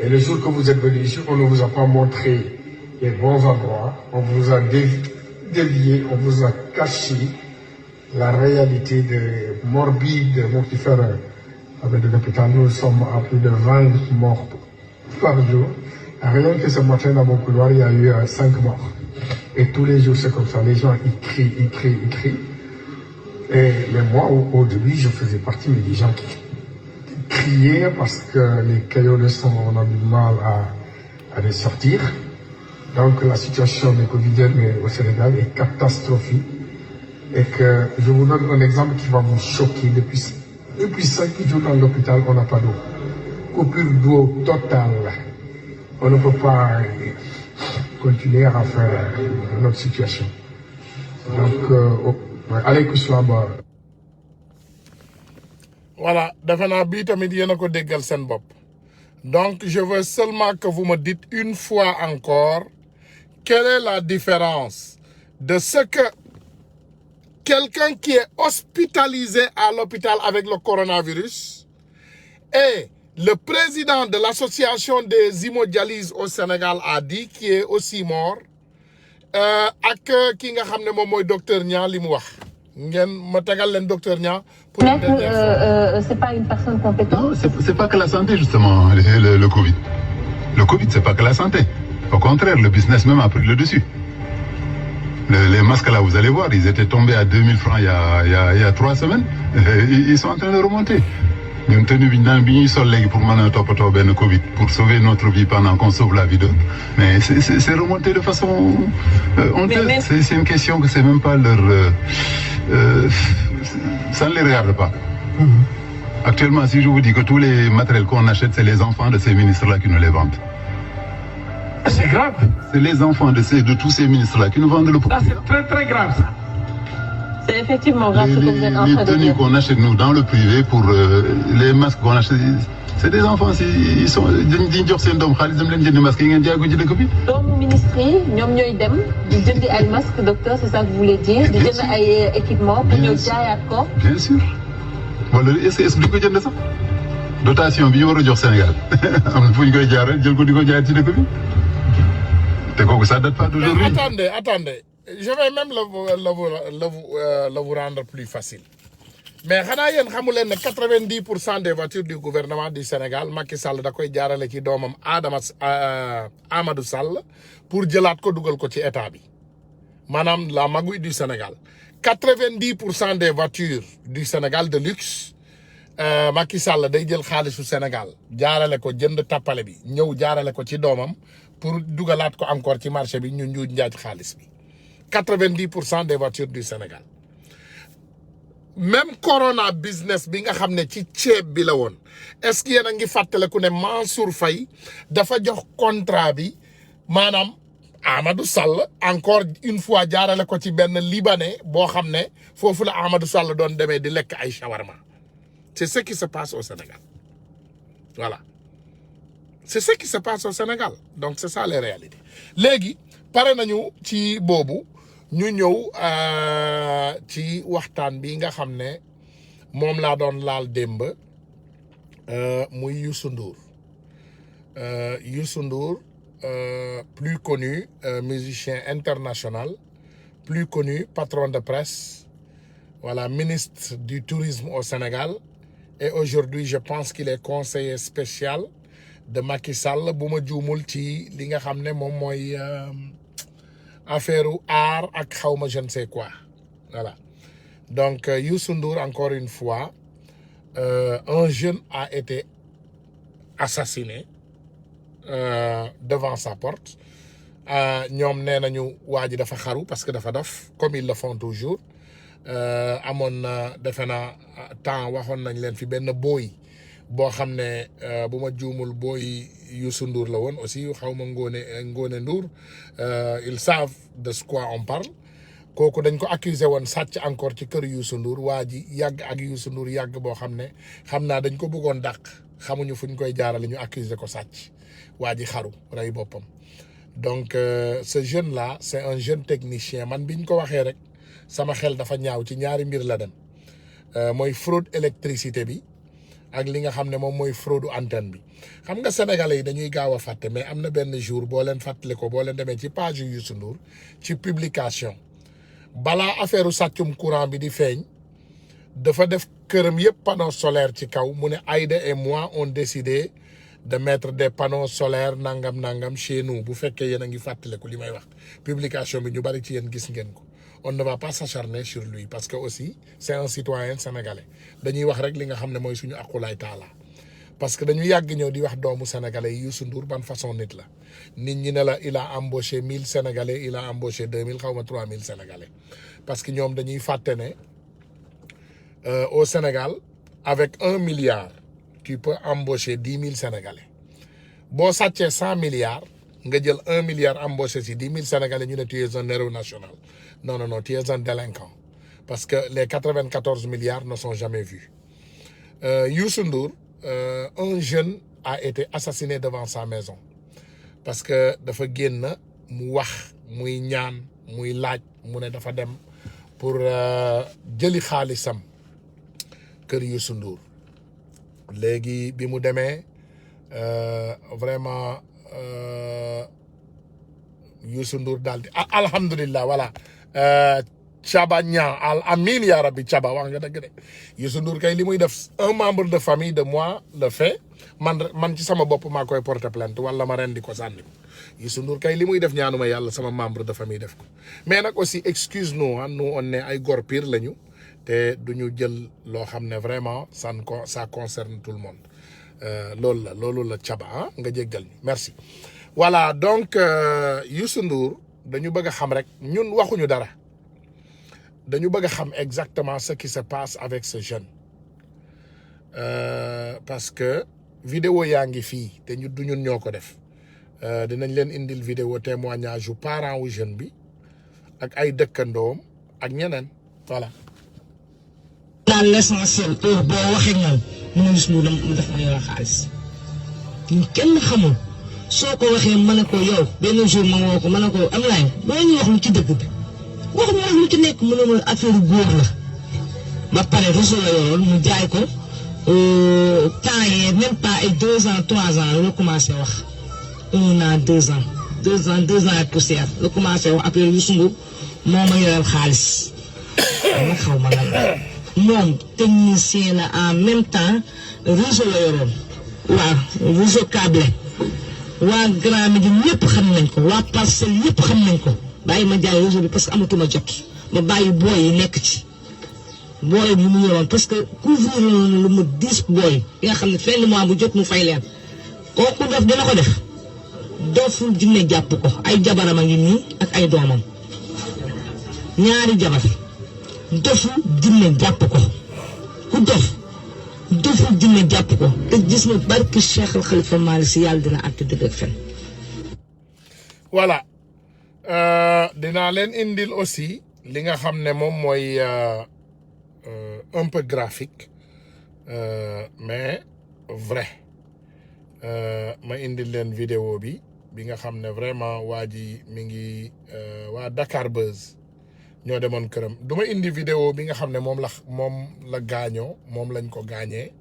Et le jour que vous êtes venu ici, on ne vous a pas montré les bons endroits. On vous a dévié, on vous a caché la réalité morbide, mortifère avec l'hôpital. Nous sommes à plus de 20 morts par jour. Rien que ce matin dans mon couloir, il y a eu 5 morts. Et tous les jours, c'est comme ça. Les gens, ils crient. Mais moi, au début, je faisais partie des gens qui criaient parce que les caillots de sang, on a du mal à les sortir. Donc la situation des Covidiens au Sénégal est catastrophique. Et que je vous donne un exemple qui va vous choquer. Depuis 5 jours dans l'hôpital, on n'a pas d'eau. Coupure d'eau totale. On ne peut pas continuer à faire notre situation. Donc, allez que soit bas.
Voilà, defe naa bii tamit yéen a ko déggal seen bopp. Donc je veux seulement que vous me dites une fois encore quelle est la différence de ce que quelqu'un qui est hospitalisé à l'hôpital avec le coronavirus et le président de l'association des hémodialyses au Sénégal a dit qui est aussi mort ak ki nga xam ne moom mooy docteur Niang li mu wax ngeen ma tegal leen docteur Niang pour
c'est pas une personne compétente.
Non, c'est pas que la santé justement le Covid. Le Covid c'est pas que la santé. Au contraire, le business même a pris le dessus. Les masques là, vous allez voir, ils étaient tombés à 2000 francs il y a 3 semaines. Ils sont en train de remonter. Ñun tenue bi ñuy sol léegi pour mën a toppatoo benn Covid pour sauver notre vie pendant qu'on sauve la vie d'autres. Mais c'est remonté de façon honteuse. C'est une question que c'est même pas leur ça ne les regarde pas. Actuellement, si je vous dis que tous les matériels qu'on achète, c'est les enfants de ces ministres-là qui nous les vendent.
C'est grave.
C'est les enfants de tous ces ministres-là qui nous vendent le produit.
C'est très très grave ça.
C'est effectivement grave ce que vous êtes en train
Les
de
tenues
dire.
qu'on achète nous dans le privé pour les masques qu'on achète, c'est des enfants. Ils sont di jox seen doom xaalis dem leen jëndi masques yi ngeen jaay ko ci dëkk bi.
doomu ministre yi ñoom ñooy dem di jëndi ay masques docteur c'est ça que vous voulez dire di jënd ay équipements pour ñëw jaayaat ko.
Bien sûr. wala est-ce que du ko jënd sax dotation bi ñu war a jox Sénégal am na fu ñu koy jaaree jël ko di ko jaay ci dëkk bi te kooku ça date pas d'aujourd'hui.
Attendez. Je vais même le vous rendre plus facile. Mais xanaa yéen xamu leen ne 90% des voitures du gouvernement du Sénégal Macky Sall da koy jaarale ci doomam Amadou Sall pour jëlaat ko dugal ko ci état bi maanaam la magouille du Sénégal 90% des voitures du Sénégal de luxe Macky Sall day jël xaalisu Sénégal jaarale ko jënd tappale bi ñëw jaarale ko ci doomam pour dugalaat ko encore ci marché bi ñu njuuj njaaj xaalis bi 90% des voitures du Sénégal. Même corona business bi nga xam ne ci ceeb bi la woon est-ce que yéen a ngi fàttaliku ne Mansour Faye dafa jox contrat bi maanaam Amadou Sall encore une fois jaarale ko ci benn libanais boo xam ne foofu la Amadou Sall doon demee di lekk ay shawarma. C'est ce qui se passe au Sénégal. Voilà. C'est ce qui se passe au Sénégal. Donc c'est ça les réalités. Léegi pare nañu ci boobu ñu ñëw ci waxtaan bi nga xam ne moom laa doon laal démb muy Youssou Ndour Youssou Ndour plus connu musicien international plus connu patron de presse voilà ministre du tourisme au Sénégal et aujourd'hui je pense qu'il est conseiller spécial de Macky Sall bu ma juumul ci li nga xam ne moom mooy affaire art ak xawma je ne sais quoi voilà donc Youssou Ndour encore une fois un jeune a été assassiné devant sa porte ñoom nee nañu waa ji dafa xaru parce que dafa dof comme ils le font toujours amoon na defe na temps waxoon nañ leen fi benn booy boo xam ne bu ma juumul booy Youssou Ndour la woon aussi xaw ma Ngone Ndour ils savent de quoi on parle kooku dañ ko accusé woon sàcc encore ci kër Youssou Ndour waa ji yàgg ak Youssou Ndour yàgg boo xam ne xam naa dañ ko bëggoon dàq xamuñu fu ñu koy jaarale ñu accusé ko sàcc waa ji xaru rey boppam donc ce jeune là c'est un jeune technicien man biñ ko waxee rek sama xel dafa ñaaw ci ñaari mbir la dem mooy fraude électricité bi ak li nga xam ne moom mooy fraude antenne bi xam nga sénégalais yi dañuy gaaw a fàtte mais am na benn jour boo leen fàttali ko boo leen demee ci page yu Youssou Ndour ci publication balaa affaire sàccum courant bi di feeñ dafa def këram yëpp panneau solaire ci kaw mu ne Aïda et moi on décidé de mettre des panneaux solaires nangam chez nous bu fekkee yéen a ngi fàttaliku li may wax publication bi ñu bari ci yéen gis ngeen ko on ne va pas s'acharner sur lui parce que aussi c'est un citoyen sénégalais dañuy wax rek li nga xam ne mooy suñu aqulaay taala parce que dañu yàgg ñëw di wax doomu sénégalais yi Youssou Ndour ban façon nit la nit ñi ne la il a embauché 1000 sénégalais il a embauché 2000 xaw ma 3000 sénégalais parce que ñoom dañuy fàtte ne au Sénégal avec 1 milliard tu peux embaucher 10 000 sénégalais boo sàccee 100 milliards nga jël 1 milliard embauché si 10 000 sénégalais ñu ne tu es un héros national non tu es un délinquant parce que les 94 milliards ne sont jamais vus Youssou Ndour un jeune a été assassiné devant sa maison parce que dafa génn mu wax muy ñaan muy laaj mu ne dafa dem pour jëli xaalisam kër Youssou Ndour léegi bi mu demee vraiment Youssou Ndour daal di alhamdulillah voilà Chaba Niang amin ya rabbi Chaba wax nga dëgg de Youssou Ndour kay li muy def un membre de famille de moi le fait man ci sama bopp maa koy porter plainte wala ma rendi ko sànni ko Youssou Ndour kay li muy def ñaanuma yàlla sama membre de famille def ko mais nag aussi excuse-nous nous on est ay góor pire lañu te duñu jël loo xam ne vraiment ça concerne tout le monde loolu la Chaba nga jéggal ñu merci voilà donc Youssou Ndour dañu bëgg a xam rek ñun waxuñu dara dañu bëgg a xam exactement ce qui se passe avec ce jeune parce que vidéo yaa ngi fii te du ñun ñoo ko def dinañ leen indil vidéo témoignage yu parent wu jeune bi ak ay dëkkandoom ak ñeneen voilà.
daal l'essentiel heure boo waxee ñoom mu ne Youssou Ndour daf ma yor xaalis ñun kenn xamul soo ko waxee mën na ko yow benn jour ma woo ko mën na ko am laay ba ñu wax lu ci dëgg bi wax ñu wax lu ci nekk mu ne ma affaire góor la ba pare réseau la yoroon mu jaay ko temps yii même pas ay 2 ans 3 ans la commencé wax 1 an 2 ans 2 ans ak poussière la commencé wax affaire Youssou Ndour moo ma yoreel xaalis ma xaw ma lan moom technicien la en même temps réseau la yoroon waaw réseau câble waa Grand Médine ñëpp xam nañ ko waa Parcelles yëpp xam nañ ko bàyyi ma jaay réseau bi parce que amatuma jot ma bàyyi booy yi nekk ci booy yi mu yoroon parce que couvrir na lu mu 10 booy yi nga xam ne fin de mois bu jot mu fay leen kooku def dina ko def doful jinne jàpp ko ay jabaram a ngi nii ak ay doomam ñaari jabar doful jinne jàpp ko ku doful jinne jàpp ko te gis na barki Cheikh al Khalifa Malick Sy yàlla dina àtte dëgg ak fen
voilà dinaa leen indil aussi li nga xam ne moom mooy un peu graphique mais vrai ma indil leen vidéo bi nga xam ne vraiment waa ji mi ngi waa Dakar Buzz ñoo demoon këram du ma indi vidéo bi nga xam ne moom la gaañoo moom lañ ko gaañee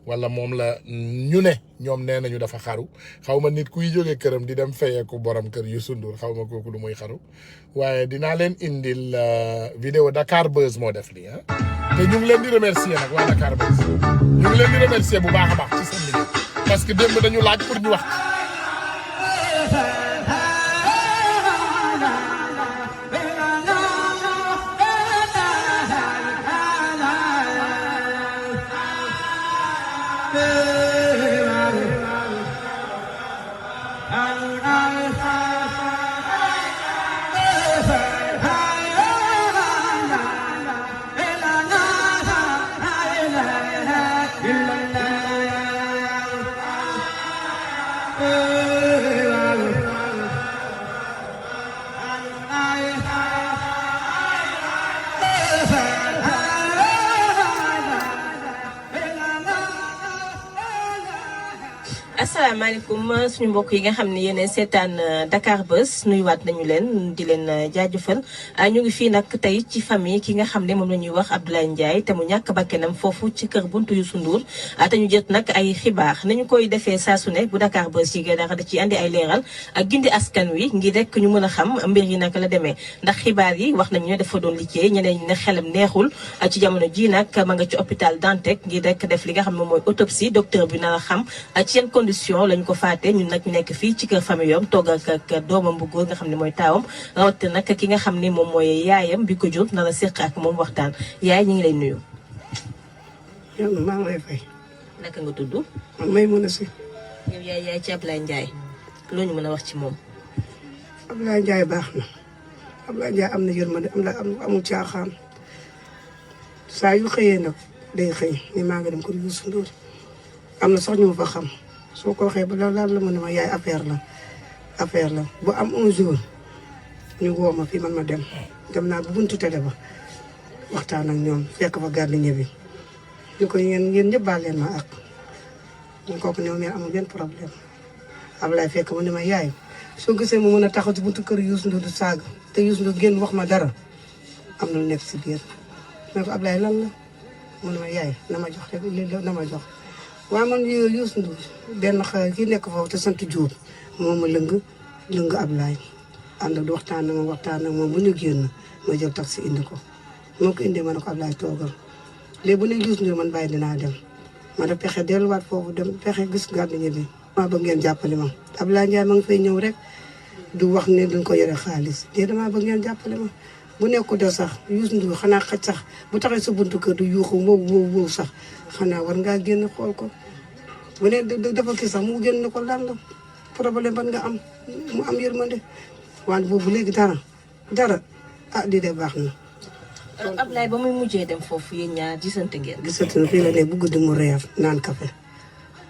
wala moom la ñu ne ñoom nee nañu dafa xaru xaw ma nit kuy jógee këram di dem fayeeku borom kër Youssou Ndour xaw ma kooku lu muy xaru waaye dinaa leen indil vidéo Dakar Buzz moo def lii te ñu ngi leen di remercier nag waa Dakar Buzz ñu ngi leen di remercier bu baax a baax ci seen liggéey parce que démb dañu laaj pour ñu wax
asalaamaaleykum suñu mbokk yi nga xam ne yéen seetaan Dakar Buzz nuyuwaat nañu leen di leen jaajëfal ñu ngi fii nag tey ci famille ki nga xam ne moom la ñuy wax Abdoulaye Ndiaye te mu ñàkk bakkanam foofu ci kër buntu Youssou Ndour te ñu jot nag ay xibaar nañu koy defee saa su ne bu Dakar Buzz yi dara da ci andi ay leeral ak gindi askan wi ngir rek ñu mën a xam mbir yi naka la demee ndax xibaar yi wax nañu ne dafa doon liggéey ñeneen ñi ne xelam neexul ci jamono ji nag ma nga ci hôpital Dantec ngir rek def li nga xam ne mooy autopsie docteur bi na la xam ci yenn condition lañ ko faatee ñun nag ñu nekk fii ci kër famille yom toog ak doomam bu góor nga xam ne mooy taawam rawatina nag ki nga xam ne moom mooy yaayam bi ko jur na la séq ak moom waxtaan yaay ñu ngi lay nuyu.
yow maa ngi lay fay.
naka nga tudd.
man may mën a si.
yow yaay ci Abdoulaye Ndiaye loo ñu mën a wax ci moom.
Abdoulaye Ndiaye baax na Abdoulaye Ndiaye am na yërmande amul caaxaan saa yu xëyee nag day xëy ni maa ngi dem ko Youssou Ndour am na sax ñu ma fa xam. soo ko waxee ba laal la ma ne ma yaay affaire la bu am un jour ñu woo ma fii man ma dem naa bu buntu télé ba waxtaan ak ñoom fekk fa gardien bi ñu ko yéen ñëpp baal leen ma ak ñu kooku ne ma mais amul benn problème Ablaye fekk ma ne ma yaay soo gisee mu mën a taxaw ci buntu kër Youssou Ndour du saaga te Youssou Ndour génn wax ma dara am na lu nekk si biir mais ko Ablaye lan la mu ne ma yaay na ma jox rek na ma jox waaw man Youssou Ndour benn kii nekk foofu te sant Diop moom ma lëng Ablaye ànd ak waxtaan ak moom bu ñu génn ma jël taxi indi ko moo ko indee ma ne ko Ablaye toogal léegi bu ne Youssou Ndour man bàyyi dinaa dem ma def pexe delluwaat foofu dem pexe gis gardien bi maa bëgg ngeen jàppale ma Ablaye Ndiaye ma ngi fay ñëw rek du wax ne duñ ko yore xaalis te damaa bëgg ngeen jàppale ma bu nekku de sax Youssou Ndour xanaa xaj sax bu taxee sa buntu kër du yuuxu wow sax xanaa war ngaa génn xool ko bu ne dafa kii sax mu génn ko lan la problème ban nga am mu am yërmande wante boobu léegi dara lii de baax na.
Ablaye ba muy mujjee dem foofu yéen ñaar gisante ngeen.
gisante na fii la ne bu guddi mu reer naan café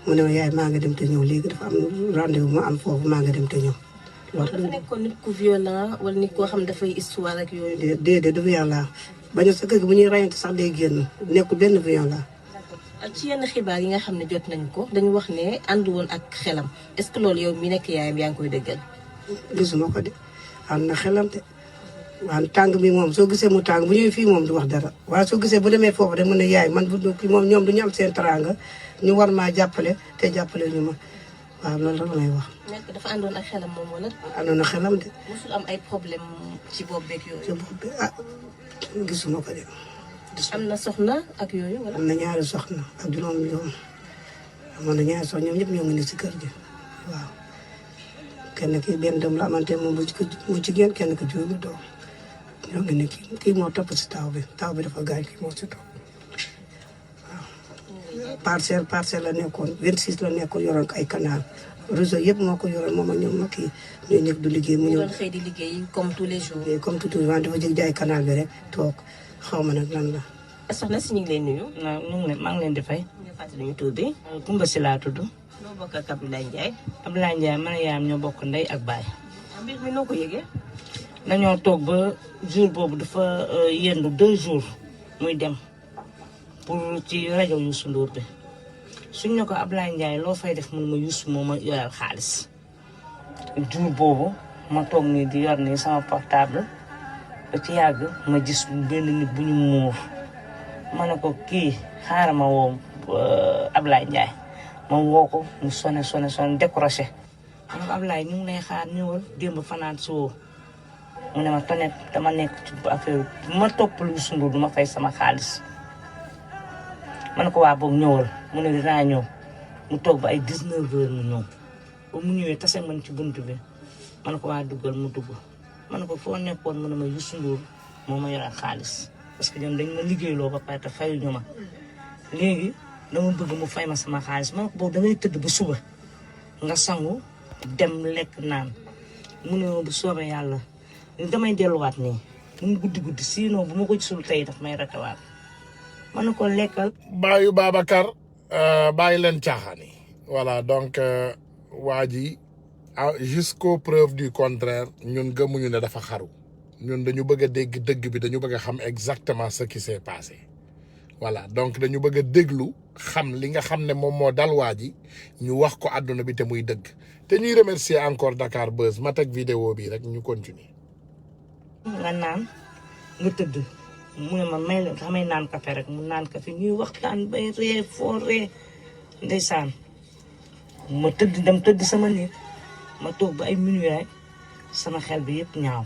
mu ne ma yaay maa nga dem te ñëw léegi dafa am rendez-vous ma am foofu maa nga dem te ñëw.
dafa nekkoon nit ku violent wala nit koo xam dafay histoire ak yooyu.
déedéet du violent bañu sa kër gi bu ñuy rayante sax day génn nekkul benn violent.
ci yenn xibaar yi nga xam ne jot nañ ko dañu wax ne àndu woon ak xelam est-ce que loolu yow mi nekk yaayam yaa ngi koy dëggal.
gisuma ko de ànd na xelam te waaw tàng bi moom soo gisee mu tàng bu ñëwee fii moom du wax dara waaye soo gisee bu demee foofu rek mën na yaay man bu moom ñoom du ñu am seen teraanga ñu war maa jàppale te jàppale ñu ma waaw loolu la may wax.
nekk dafa àndoon ak xelam moom wala.
àndoon na xelam de.
mosul am ay problème ci bopp beeg yooyu.
ci bopp bi gisuma ko de.
am na soxna ak yooyu wala.
am na ñaari soxna ak juróom amoon na ñaari soxna ñoom ñëpp ñoo ngi ne si kër gi waaw kenn ki benn doom la amante moom mu jigéen kenn ki juróomi doom ñoo ngi ne kii moo topp si taw bi dafa gaañ kii moo si topp waaw parcelle la nekkoon 26 la nekkoon yoroon ko ay canal réseau yëpp moo ko yoroon moom ak ñoom ma kii ñooy nekk du liggéey mu ñëw
doon xëy di liggéey comme tous les jours.
comme tous les jours dafa jëg jaay canal bi rek toog xaw ma nag lan la.
soxna si ñu ngi lay nuyu.
maa ngi leen di fay.
nga fàttali ñu tur bi.
Kumba si laa tudd.
noo bokk ak Abdoulaye Ndiaye.
Abdoulaye Ndiaye man ak yaayam ñoo bokk ndey ak baay.
mbir mi noo ko yëgee.
dañoo toog ba jour boobu dafa yendu 2 jours muy dem pour ci rajo Youssou Ndour bi suñ ne ko Abdoulaye Ndiaye loo fay def mun ma Youssou moo ma yoral xaalis jour boobu ma toog nii di yor nii sama portable ba ci yàgg ma gis benn nit bu ñu muur ma ne ko kii xaaral ma woo Abdoulaye Ndiaye ma woo ko mu sonné décroché ma ne ko Abdoulaye ñu ngi lay xaar ñëwal démb fanaan si woo mu ne ma tonet dama nekk ci affaire bu ma toppal Youssou Ndour du ma fay sama xaalis ma ne ko waa boog ñëwal mu ne dinaa ñëw mu toog ba ay 19 heures mu ñëw ba mu ñëwee tase man ci bunt bi ma ne ko waa duggal mu dugg ma ne ko foo nekkoon mu ne ma Youssou Ndour moo ma yoral xaalis parce que ñoom dañ ma liggéeyloo ba pare te fayuñu ma léegi dama bëgg mu fay ma sama xaalis ma ne ko boobu da ngay tëdd ba suba nga sangu dem lekk naan mu ne ma bu soobee yàlla damay delluwaat nii mu guddi sinon bu ma ko gisul tey daf may ratewaat ma ne ko lekkal.
baayu Babacar bàyyi leen caaxaan yi voilà donc waa ji jusqu'aux preuves du contraire ñun gëmuñu ne dafa xaru ñun dañu bëgg a dégg dëgg bi dañu bëgg a xam exactement ce qui s'est passé voilà donc dañu bëgg a déglu xam li nga xam ne moom moo dal waa ji ñu wax ko àdduna bi te muy dëgg te ñuy remercier encore Dakar Buzz ma teg vidéo bi rek ñu continuer.
nga naan nga tëdd mu ne ma may la damay naan café rek mu naan café ñuy waxtaan bay ree foo ree ndeysaan ma tëdd dem tëdd sama néeg ma toog ba ay minuit rek sama xel bi yëpp ñaaw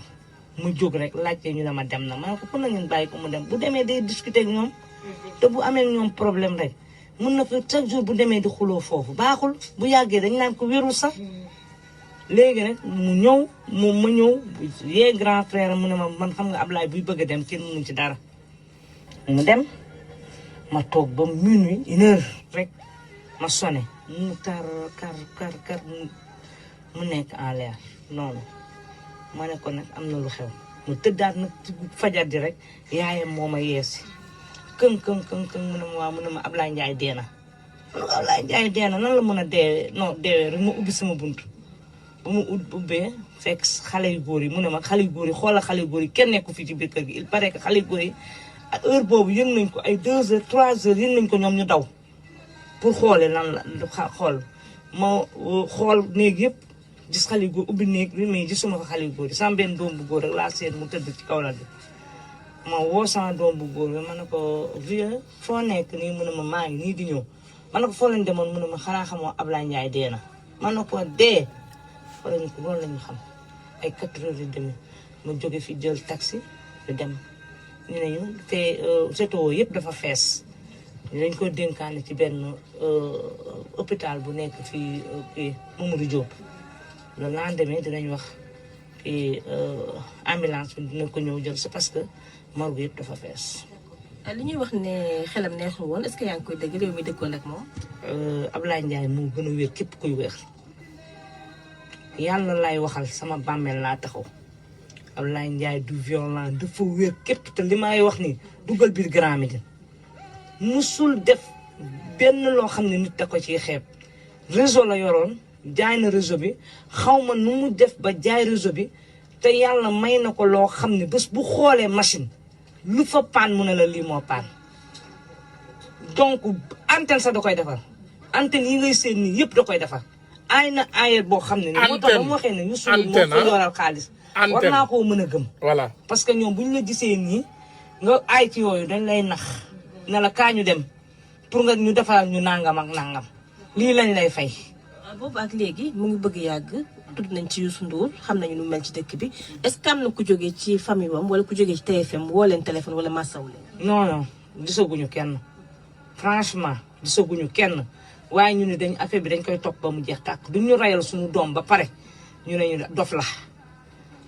mu jóg rek laajte ñu ne ma dem na ma ne ko pour na ngeen bàyyi ko mu dem bu demee day discuter ak ñoom te bu amee ñoom problème rek mun na ko chaque jour bu demee di xuloo foofu baaxul bu yàggee dañ naan ko wérul sax léegi nag mu ñëw moom ma ñëw yee grand frère mu ne ma man xam nga Ablaye buy bëgg a dem kenn mënu ci dara mu dem ma toog ba minuit 1h rek ma sonné mu kar mu nekk en l'air noonu ma ne ko nag am na lu xew mu tëddaat nag ci fajar di rek yaayam moo ma yeesi këng mu ne ma waaw mu ne ma Ablaye Ndiaye dee na Ablaye Ndiaye dee na nan la mën a deewee non deewee rek ma ubbi sama bunt ba mu ubbee fekk xale yu góor yi mu ne ma xale yu góor yi xoolal xale yu góor yi kenn nekku fii ci biir kër gi il paraît que xale yu góor yi heure boobu yëg nañ ko ay 2h 3h yëg nañ ko ñoom ñu daw pour xoole lan la xool ma xool néeg yëpp gis xale yu góor ubbi néeg bi mais gisuma fa xale yu góor yi sama benn doom bu góor rek laa seet mu tëdd ci kaw lal bi ma woo sama doom bu góor bi ma ne ko vieux foo nekk nii mu ne ma maa ngi nii di ñëw ma ne ko foo leen demoon mu ne ma xanaa xamoo Ablaye Ndiaye dee na ma ne ko dee wala ñu ko loolu la ñu xam ay 4h30 ma jóge fi jël taxi di dem ñu ne ñu te seto yëpp dafa fees dañ ko dénkaane ci benn hôpital bu nekk fii kii Mamadou Diop le lendemain dinañ wax kii ambulance bi dina ko ñëw jël c'est parce que morgue yëpp dafa fees.
li ñuy wax ne xelam neexul woon est-ce que yaa ngi koy dégg réew mi dëkkoon ak moom.
Ablaye Ndiaye moo gën a wér képp kuy wér yàlla lay waxal sama bàmmeel laa taxaw Ablaye Ndiaye du violent dafa wér képp te li may wax ni dugal biir Grand Médine musul def benn loo xam ne nit da ko ciy xeeb réseau la yoroon jaay na réseau bi xaw ma nu mu def ba jaay réseau bi te yàlla may na ko loo xam ne bés bu xoolee machine lu fa paan mu ne la lii moo paan donc antenne sax da koy defar antenne yi ngay seen nii yëpp da koy defar aay na aayet boo xam ne ni moo tax ba mu waxee ne ñu suñu moo fa yoral xaalis war naa koo mën a gëm
voilà
parce que ñoom bu ñu la gisee nii nga aay ci yooyu dañ lay nax ne la kaa ñu dem pour nga ñu defal ñu nangam ak nangam lii lañ lay fay.
boobu ak léegi mu ngi bëgg yàgg tudd nañ ci Youssou Ndour xam nañu nu mel ci dëkk bi est-ce que am na ku jógee ci famille wam wala ku jógee ci TFM woo leen téléphone wala masawu leen.
non gisaguñu kenn franchement gisaguñu kenn waaye ñu ne dañ affaire bi dañ koy topp ba mu jeex tàkk duñ ñu rayal suñu doom ba pare ñu ne ñu dof la.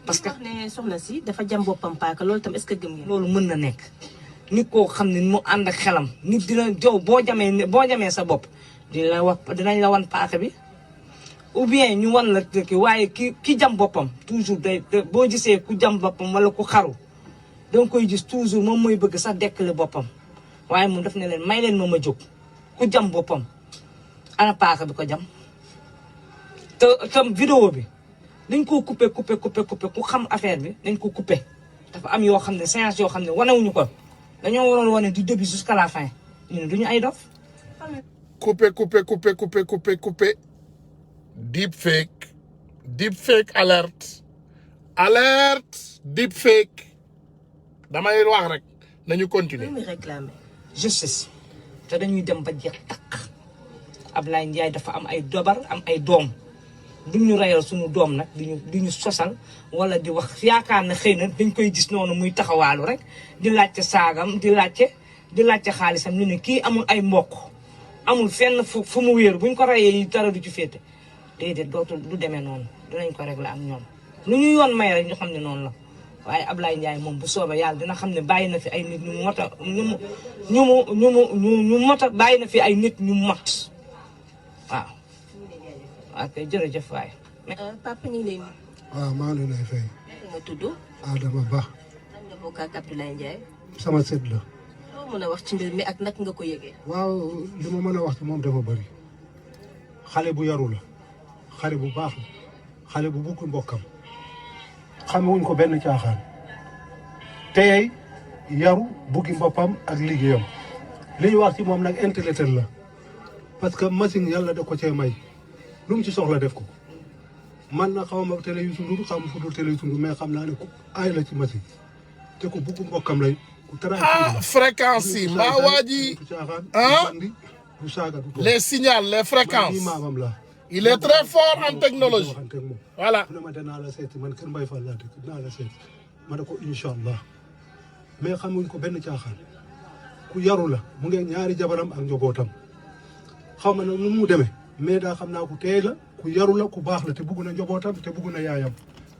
parce que
ne soxna si dafa jam boppam paaka loolu tam est-ce que gëm ngeen.
loolu mën na nekk nit koo xam ne mu ànd ak xelam nit dina jow boo jamee sa bopp dinañ la wan paaka bi. ou bien ñu wan la ki waaye ki jam boppam toujours day boo gisee ku jam boppam wala ku xaru danga koy gis toujours moom mooy bëgg sax dekkale boppam waaye moom daf ne leen may leen ma jóg ku jam boppam ana paaka bi ko jam te tam vidéo bi dañ koo coupé ku xam affaire bi dañ ko coupé dafa am yoo xam ne séance yoo xam ne wanewuñu ko dañoo waroon wane du début jusqu'à la fin ñu ne duñu ay dof
coupé deepfake alerte deepfake damay wax rek nañu continuer.
muy réclamer
justice te dañuy dem ba jeex takk Ablaye Ndiaye dafa am ay dobar am ay doom duñ ñu reyal suñu doom nag di ñu sosal wala di wax yaakaar na xëy na dañ koy gis noonu muy taxawaalu rek di laajte saagam di laajte xaalisam ñu ne kii amul ay mbokk amul fenn fu mu wéeru buñ ko reyee dara du ci féete. déedéet dootul du demee noonu dinañ ko régler ak ñoom lu ñu yoon may rek ñu xam ne noonu la waaye Ablaye Ndiaye moom bu soobee yàlla dina xam ne bàyyi na fi ay nit ñu mot a ñu mot a bàyyi na fi ay nit ñu mot waaw. ok jërëjëf waay.
papa ñu ngi lay nuyu.
waaw maa ngi lay fay.
nga tudd.
Adama Ba.
nan nga bokk ak Abdoulaye Ndiaye.
sama sët la.
loo mën a wax ci mbir mi ak naka nga ko yëgee.
waaw li ma mën a wax ci moom dafa bëri xale bu yaru la. xale bu baax la xale bu bugg mbokkam xamewuñ ko benn caaxaan tey yaru buggi boppam ak liggéeyam li ñu wax ci moom nag intellectuel la parce que machine yàlla da ko cee may lu mu ci soxla def ko man na xaw ma télé Youssou Ndour xaw ma fu dul télé Youssou Ndour mais xam naa ne ku aay la ci machine te ku bugg mbokkam lay ku
ah fréquence yi maa waa ji ah
du saaga du
les signaux les fréquences
maamam la
il est très fort en technologie voilà.
mu ne ma danaa la seeti man Kër Mbaye Fall laa dëkk dinaa la seeti ma ne ko incha allah mais xamuñ ko benn caaxaan ku yaru la mu ngi ñaari jabaram ak njabootam xaw ma nag nu mu demee mais daa xam naa ku teey la ku yaru la ku baax la te bugg na njabootam te bugg na yaayam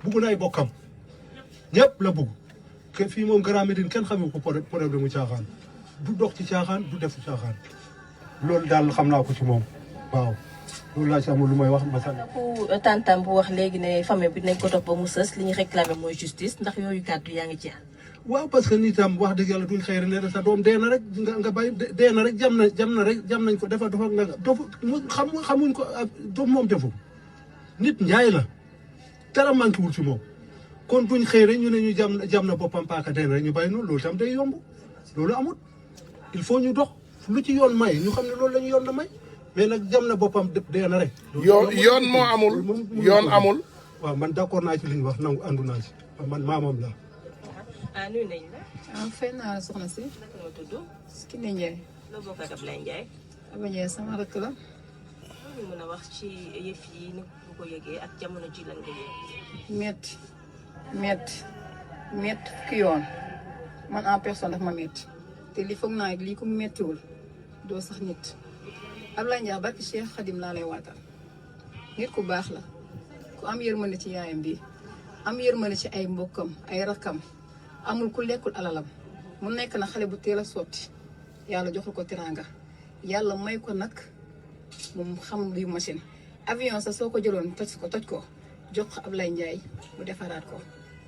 bugg na ay bokkam ñëpp la bugg ke fii moom Grand Médine kenn xamu ko problème mu caaxaan du dox ci caaxaan du defu caaxaan loolu daal xam naa ko ci moom waaw loolu laa ci amul lu may wax masala
ku tantam bu wax léegi ne famille bi nañ ko topp ba mu sës li ñu réclamé mooy justice ndax yooyu kàddu yaa ngi ci
waaw parce que nit tam wax dëgg yàlla duñ xëy ne sa doom dee na rek nga bàyyi dee na rek jam nañ ko dafa nga xamuñ ko doom moom defu nit njaay la dara manqué wul ci moom kon buñ xëy rek ñu ne ñu jam na boppam paaka dee na rek ñu bàyyi noonu loolu tam day yomb loolu amul il faut ñu dox lu ci yoon may ñu xam ne loolu la ñu yoon na may mais nag jam na boppam dee na rek.
yoon moo amul yoon amul.
waaw man d'accord naa ci li ñu wax nangu àndu naa ci man maamam la.
ah nuyu nañ la.
ah fay naa la soxna si.
naka nga tudd.
Kiné Ndiaye.
loo bokk ak Ablaye Ndiaye.
Ablaye Ndiaye sama rakk la.
ñu mën a wax ci yëf yi ni bu ko yëgee ak jamono ji lan nga yëg.
metti fukki yoon man en personne daf ma metti te li foog naa lii ko mettiwul doo sax nit Ablaye Ndiaye barki Cheikh Khadim laa lay waatal nit ku baax la ku am yërmande ci yaayam bi am yërmande ci ay mbokkam ay rakkam amul ku lekkul alalam mu nekk na xale bu teel a sotti yàlla joxul ko teraanga yàlla may ko nag moom xam luy machine avion sax soo ko jëloon toj ko jox ko Ablaye Ndiaye mu defaraat ko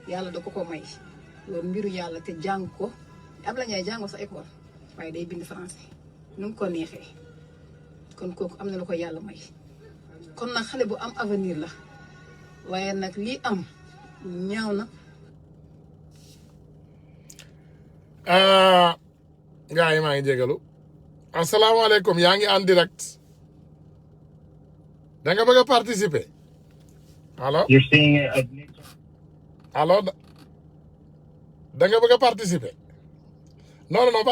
yàlla da ko may loolu mbiru yàlla te jàng ko Ablaye Ndiaye jàngoo sa école waaye day bind français nu mu ko neexee kon kooku am na lu ko yàlla may kon nag xale bu am avenir la waaye nag lii am ñaaw na.
gars yi maa ngi jégalu asalaamaaleykum yaa ngi en direct da nga bëgg a participer allo allo da nga bëgg a participer non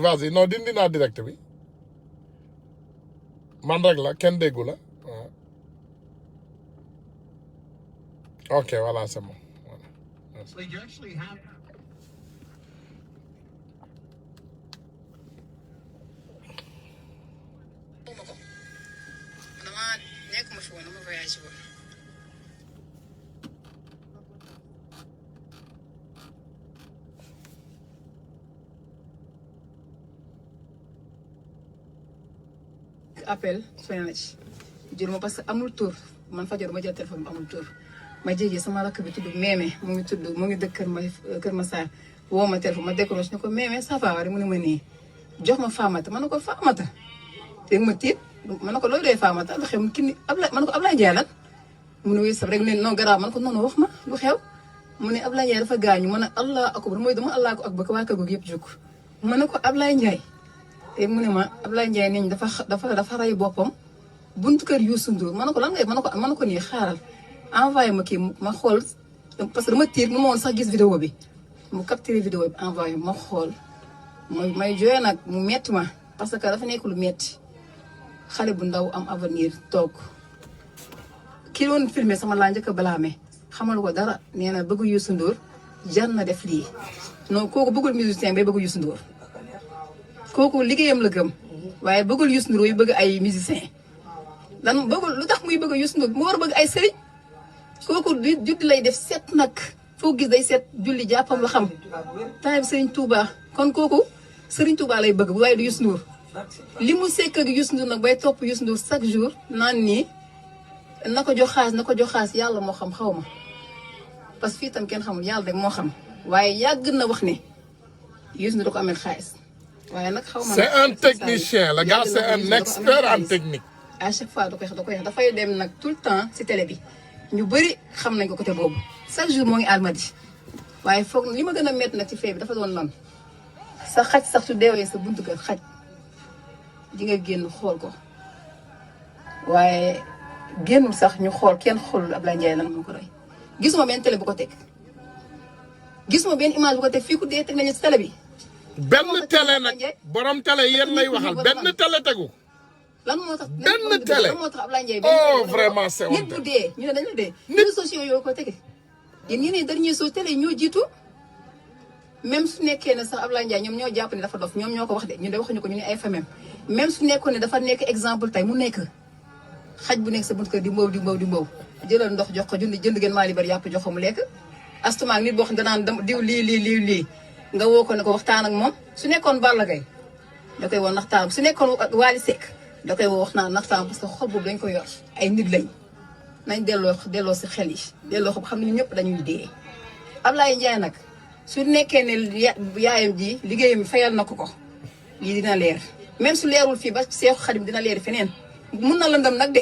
vas-y non dindi naa direct bi man rek la kenn déggu la waaw ok voilà c'est bon
nekkuma fi woon dama voyage woon. appel sonné na ci jël ma parce que amul tur man fajar ma jël téléphone bi amul tur ma jéggi sama rakk bi tudd Mémé mu ngi dëkk Kër Massar woo ma téléphone ma décroché ne ko Mémé ça va rek mu ne ma nii jox ma Famata ma ne ko Famata dégg ma tiit ma ne ko loolu doy Famata ndax xew kii Ablaye ma ne ko Ablaye Ndiaye lan mu ne wéy sab rek ne non garaaw ma ne ko noonu wax ma lu xew mu ne Ablaye Ndiaye dafa gaañu ma ne Allah akbar mooy dama Allah akbar waa kër googu yëpp jóg ma ne ko Ablaye Ndiaye te mu ne ma Ablaye Ndiaye nee dafa rey boppam buntu kër Youssou Ndour ma ne ko lan ngay ma ne ko nii xaaral envoyé ma kii ma xool parce que dama tiit mu ma woon sax gis vidéo bi mu capturé vidéo bi envoyé ma xool may jooy nag mu metti ma parce que dafa nekk lu metti xale bu ndaw am avenir toog ki doon filmé sama laa njëkk a balaame xamal ko dara nee na bëgg Youssou Ndour jar na def lii non kooku bëggul musicien bay bëgg Youssou Ndour kooku liggéeyam la gëm waaye bëggul Youssou Ndour yu bëgg ay musicien lan bëggul lu tax muy bëgg Youssou Ndour mu war a bëgg ay sëriñ kooku juddi lay def set nag foo gis day set julli jàppam la xam taay sëriñ Touba kon kooku sëriñ Touba lay bëgg waaye du Youssou Ndour li mu sekk ak Youssou Ndour nag bay topp Youssou Ndour chaque jour naan nii na ko jox xaas yàlla moo xam xaw ma parce que fii tam kenn xamul yàlla rek moo xam waaye yàgg na wax ne Youssou Ndour da ko amee xaalis waaye nag xaw ma
c'est un technicien le gars c'est un expert en technique.
à chaque fois da koy wax dafay dem nag tout le temps ci télé bi ñu bëri xam nañ ko côté boobu chaque jour moo ngi almadi waaye foog li ma gën a métti nag ci fee bi dafa doon lan sa xaj sax su deewee sa buntu kër xaj di nga génn xool ko waaye génnul sax ñu xool kenn xoolul Ablaye Ndiaye lan moo ko rey gisuma benn télé bu ko teg gisuma benn image bu ko teg fii ku dee teg nañu si télé bi.
benn télé nag borom télé yéen lay waxal benn télé tegu.
lan moo tax
benn télé
lan moo tax Ablaye Ndiaye
oh vraiment c'est
nit bu dee ñu ne dañu dee réseaux sociaux yoo ko tege yéen ñeneen dernier so télé ñoo jiitu même su nekkee ne sax Ablaye Ndiaye ñoom ñoo jàpp ne dafa dof ñoom ñoo ko wax de ñu de waxuñu ko ñu ne ay famem même su nekkoon ne dafa nekk exemple tey mu nekk xaj bu nekk sa bunt kër di mbow di mbow di mbow jëlal ndox jox ko jënd gën maa li bari yàpp jox ko mu lekk astumaak nit boo xam ne danaan diw lii nga woo ko ne ko waxtaan ak moom su nekkoon Balla Gaye da koy woo naxtaan su nekkoon Wally Seck da koy woo wax naa naxtaan parce que xol boobu dañ ko yor ay nit lañ nañ delloo si xel yi delloo ko xam ne ñëpp dañuy dee. Ablaye Ndiaye nag su nekkee ne yaayam ji liggéeyam fayal na ko lii dina leer même su leerul fii ba Seexu Xadim dina leeri feneen mun na lëndëm nag de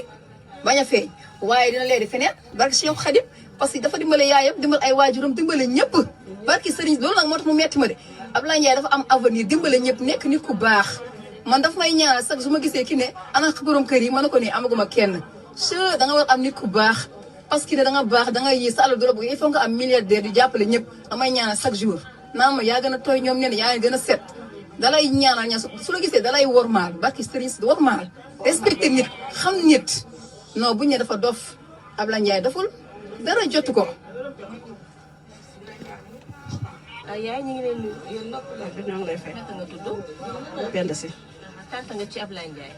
bañ a feeñ waaye dina leeri feneen barke Seexu Xadim parce que dafa dimbale yaayam dimbale ay waajuram dimbale ñëpp barke sëriñ loolu nag moo tax mu metti ma de Ablaye Ndiaye dafa am avenir dimbale ñëpp nekk nit ku baax man daf may ñaanal sax su ma gisee ki ne ana borom kër yi ma ne ko nii amaguma kenn da nga war am nit ku baax parce que ne da nga baax da nga yii sa àll du la bëgg il faut nga am milliardaire di jàppale ñëpp damay ñaanal chaque jour naan ma yaa gën a tooy ñoom ñenn yaa gën a set dalay ñaanal ñaan su la gisee dalay wormaal barki sëriñ si wormaal respecté nit xam nit non buñ ne dafa dof Ablaye Ndiaye daful dara jotu ko.
yaay ñu ngi leen nuyu yéen
ñoo ngi lay fay.
naka nga tudd.
Penda si.
tànta nga ci Ablaye Ndiaye.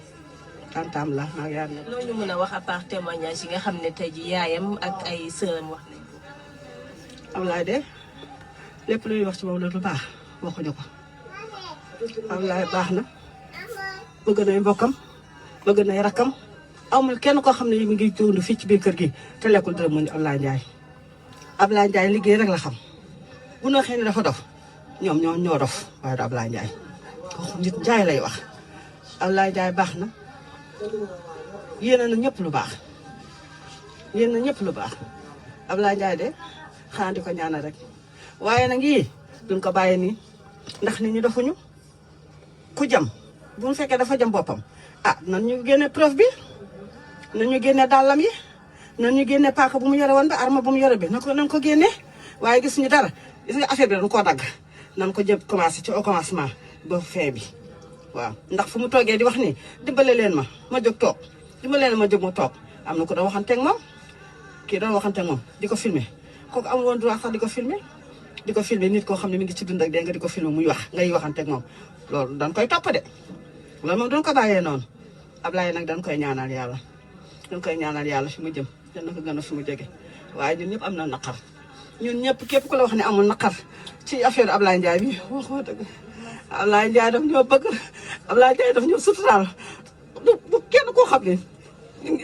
tantaam la maa ngi yaay nekk.
loolu ñu mën a wax à part témoignage yi nga xam ne tey ji yaayam ak ay sëram wax nañ ko.
Ablaye de lépp lu ñuy wax ci moom la lu baax waxuñu ko Ablaye baax na bëgg nay mbokkam bëgg nay rakkam amul kenn koo xam ne mi ngi dund fii ci biir kër gi te lekkul dërëm mu Ablaye Ndiaye. Ablaye Ndiaye liggéey rek la xam bu ñu waxee ne dafa dof ñoom ñoo dof waaye du Ablaye Ndiaye kooku nit Ndiaye lay wax Ablaye Ndiaye baax na yéene na ñëpp lu baax yéene na ñëpp lu baax Ablaye Ndiaye de xanaa di ko ñaanal rek waaye nag yii duñ ko bàyyi nii ndax nit ñi dofuñu ku jam bu mu fekkee dafa jam boppam nan ñu génne preuve bi nan ñu génne dàllam yi nan ñu génne paaka bu mu yore woon ba arme bu mu yore bi nan ko génne waaye gis ñu dara gis nga affaire bi dañu koo dagg nan ko jëm commencé ci au commencement ba fin bi waaw ndax fu mu toogee di wax nii dimbale leen ma jóg toog dimbale leen ma jóg mu toog am na ko doon waxanteeg moom kii doon waxanteeg moom di ko filmer kooku amul woon droit sax di ko filmer nit koo xam ne mi ngi ci dund ak dee nga di ko filmer muy wax ngay waxanteeg moom loolu dañ koy topp de loolu moom dañ ko bàyyee noonu Ablaye nag dañ koy ñaanal yàlla fi mu jëm yal na ko gën a fi mu jege waaye ñun ñëpp am na naqar ñun ñëpp képp ku la wax ne amul naqar ci affaire Ablaye Ndiaye bi waxoo dëgg Ablaye Ndiaye daf ñoo bëgg Ablaye Ndiaye daf ñoo suturaal bu kenn koo xam ne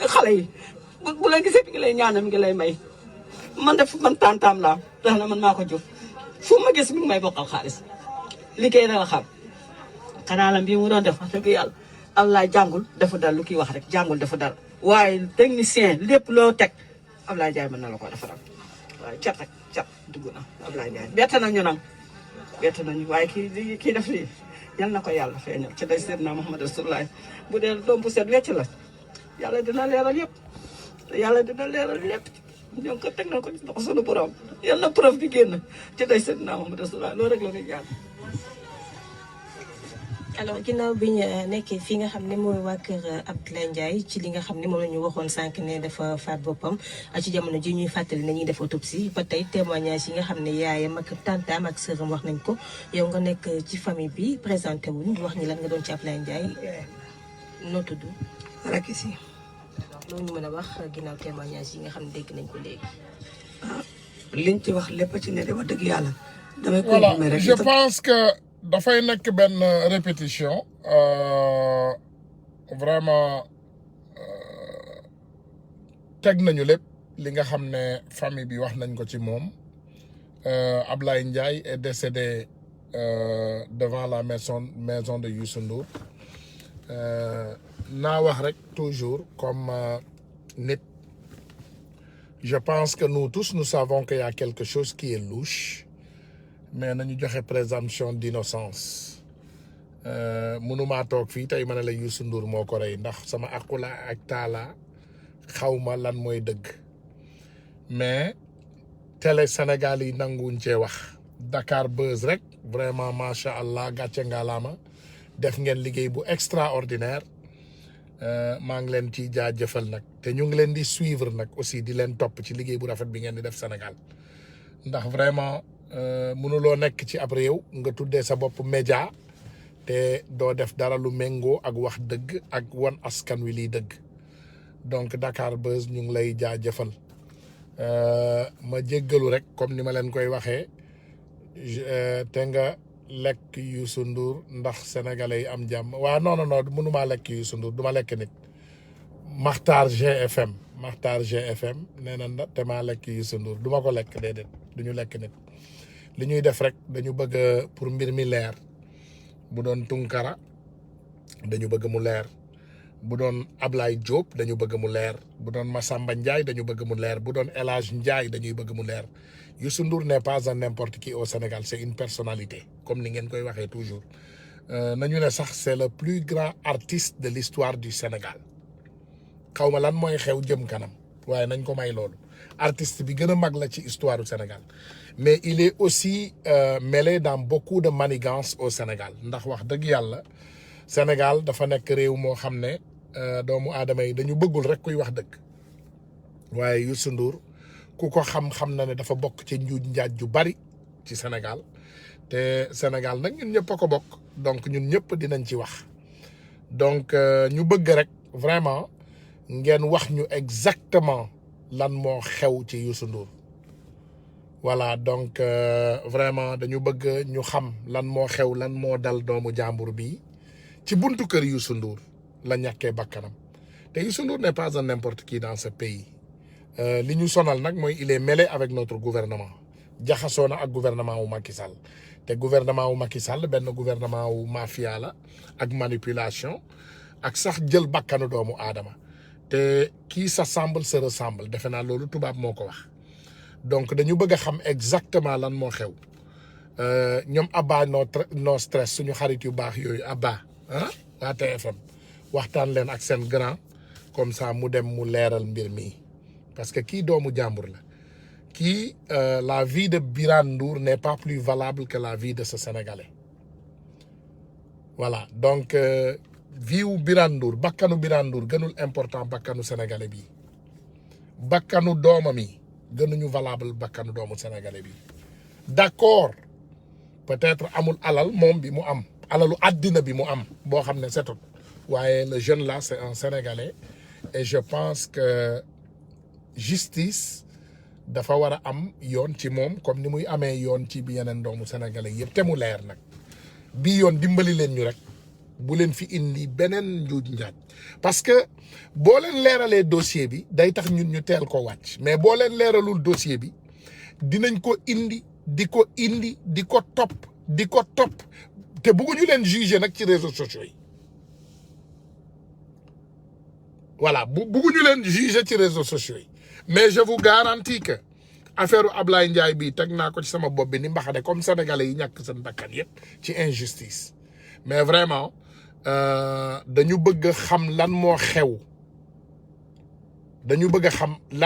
xale yi bu la gisee mi ngi lay ñaanal mi ngi lay may man tantaam laa tax na man maa ko jur fu ma gis mi ngi may bokkal xaalis liggéey na la xam kanaalam bii mu doon def wax dëgg yàlla Ablaye jàngul dafa dal lu kii wax rek jàngul dafa dal waaye technicien lépp loo teg Ablaye Ndiaye mën na la ko defaral waaye cat dugg na Ablaye Ndiaye bett nañu waaye kii def lii yal na ko yàlla feeñal ci day Seydina Muhammad Rasulullah bu dee doom bu set wecc la yàlla dina leeral yëpp ñoo ngi ko teg na ko ci loxo sunu borom yal na preuve bi génn ci day Seydina Muhammad Rasulullah loolu rek la ñuy ñaan.
alors ginnaaw bi ñu nekkee fii nga xam ne mooy waa kër Abdoulaye Ndiaye ci li nga xam ne moom la ñu waxoon sànq ne dafa faat boppam ci jamono ji ñuy fàttali ne ñuy def autopsie ba tey témoignage yi nga xam ne yaayam ak tantaam ak sëram wax nañ ko yow nga nekk ci famille bi présenté wuñ wax ñi lan nga doon ci Abdoulaye Ndiaye noo tudd.
Racky Sy.
loolu ñu mën a wax ginnaaw témoignage yi nga xam ne dégg nañ ko léegi.
liñ ci wax lépp ci ne de wax dëgg yàlla. damay
voilà
confirmer rek
je pense que dafay nekk benn répétition vraiment teg nañu lépp li nga xam ne famille bi wax nañ ko ci moom Ablaye Ndiaye est décédé devant la maison de Youssou Ndour naa wax rek toujours comme nit je pense que nous tous nous savons qu'il y a quelque chose qui est louche mais nañu joxe présomption d'innocence mënumaa toog fii tey ma ne la Youssou Ndour moo ko rey ndax sama aqula ak taala xaw ma lan mooy dëgg mais télé Sénégal yi nanguwuñ cee wax Dakar Buzz rek vraiment macha allah gàcce ngalaama def ngeen liggéey bu extraordinaire maa ngi leen ci jaajëfal nag te ñu ngi leen di suivre nag aussi di leen topp ci liggéey bu rafet bi ngeen di def Sénégal ndax vraiment mënuloo nekk ci ab réew nga tuddee sa bopp média te doo def dara lu méngoo ak wax dëgg ak wan askan wi liy dëgg donc Dakar Buzz ñu ngi lay jaajëfal ma jéggalu rek comme ni ma leen koy waxee te nga lekk Youssou Ndour ndax sénégalais yi am jàmm waaw non mënumaa lekk Youssou Ndour du ma lekk nit Makhtar GFM nee na te maa lekk Youssou Ndour du ma ko lekk déedéet du ñu lekk nit li ñuy def rek dañu bëgg pour mbir mi leer bu doon Tunkara dañu bëgg mu leer bu doon Ablaye Diop dañu bëgg mu leer bu doon Massamba Ndiaye dañu bëgg mu leer bu doon El Hadj Ndiaye dañuy bëgg mu leer Youssou Ndour n'est pas un n'importe qui au Sénégal c'est une personnalité comme ni ngeen koy waxee toujours nañu ne sax c'est le plus grand artiste de l'histoire du Sénégal xaw ma lan mooy xew jëm kanam waaye nañ ko may loolu artiste bi gën a mag la ci histoire du Sénégal mais il est aussi mêlé dans beaucoup de manigances au Sénégal ndax wax dëgg yàlla Sénégal dafa nekk réew moo xam ne doomu aadama yi dañu bëggul rek kuy wax dëgg waaye Youssou Ndour ku ko xam-xam na ne dafa bokk ci njuuj njaaj ju bari ci Sénégal te Sénégal nag ñun ñëpp a ko bokk donc ñun ñëpp dinañ ci wax donc ñu bëgg rek vraiment ngeen wax ñu exactement lan moo xew ci Youssou Ndour voilà donc vraiment dañu bëgg ñu xam lan moo xew lan moo dal doomu jàmbur bi ci buntu kër Youssou Ndour la ñàkkee bakkanam te Youssou Ndour n'est pas un n'importe qui dans ce pays li ñu sonal nag mooy il est mêlé avec notre gouvernement jaxasoo na ak gouvernement wu Macky Sall te gouvernement wu Macky Sall benn gouvernement wu mafia la ak manipulation ak sax jël bakkanu doomu aadama te qui s'assemble se ressemble defe naa loolu tubaab moo ko wax donc dañu bëgg a xam exactement lan moo xew ñoom Abba no stress suñu xarit yu baax yooyu Abba waa TFM waxtaan leen ak seen grand comme ça mu dem mu leeral mbir mi parce que kii doomu jàmbur la kii la vie de Birane Ndour n'est pas plus valable que la vie de ce Sénégalais voilà donc vie wu Birane Ndour bakkanu Birane Ndour gënul important bakkanu Sénégalais bi bakkanu doomam yi gënuñu valable bakkanu doomu Sénégalais bi d'accord peut-être amul alal moom bi mu am alalu àddina bi mu am boo xam ne setut waaye le jeune là c'est un Sénégalais et je pense que justice dafa war a am yoon ci moom comme ni muy amee yoon ci bi yeneen doomu Sénégalais yëpp te mu leer nag bii yoon dimbali leen ñu rek bu leen fi indi beneen njuuj njaaj parce que boo leen leeralee dossier bi day tax ñun ñu teel ko wàcc mais boo leen leeralul dossier bi dinañ ko indi di ko topp te bëgguñu leen juger nag ci réseaux sociaux yi voilà bëgguñu leen juger ci réseaux sociaux yi mais je vous garantis que affaire Ablaye Ndiaye bi teg naa ko ci sama bopp bi ni mbaxane comme sénégalais yi ñàkk seen bakkan yëpp ci injustice mais vraiment dañu bëgg xam lan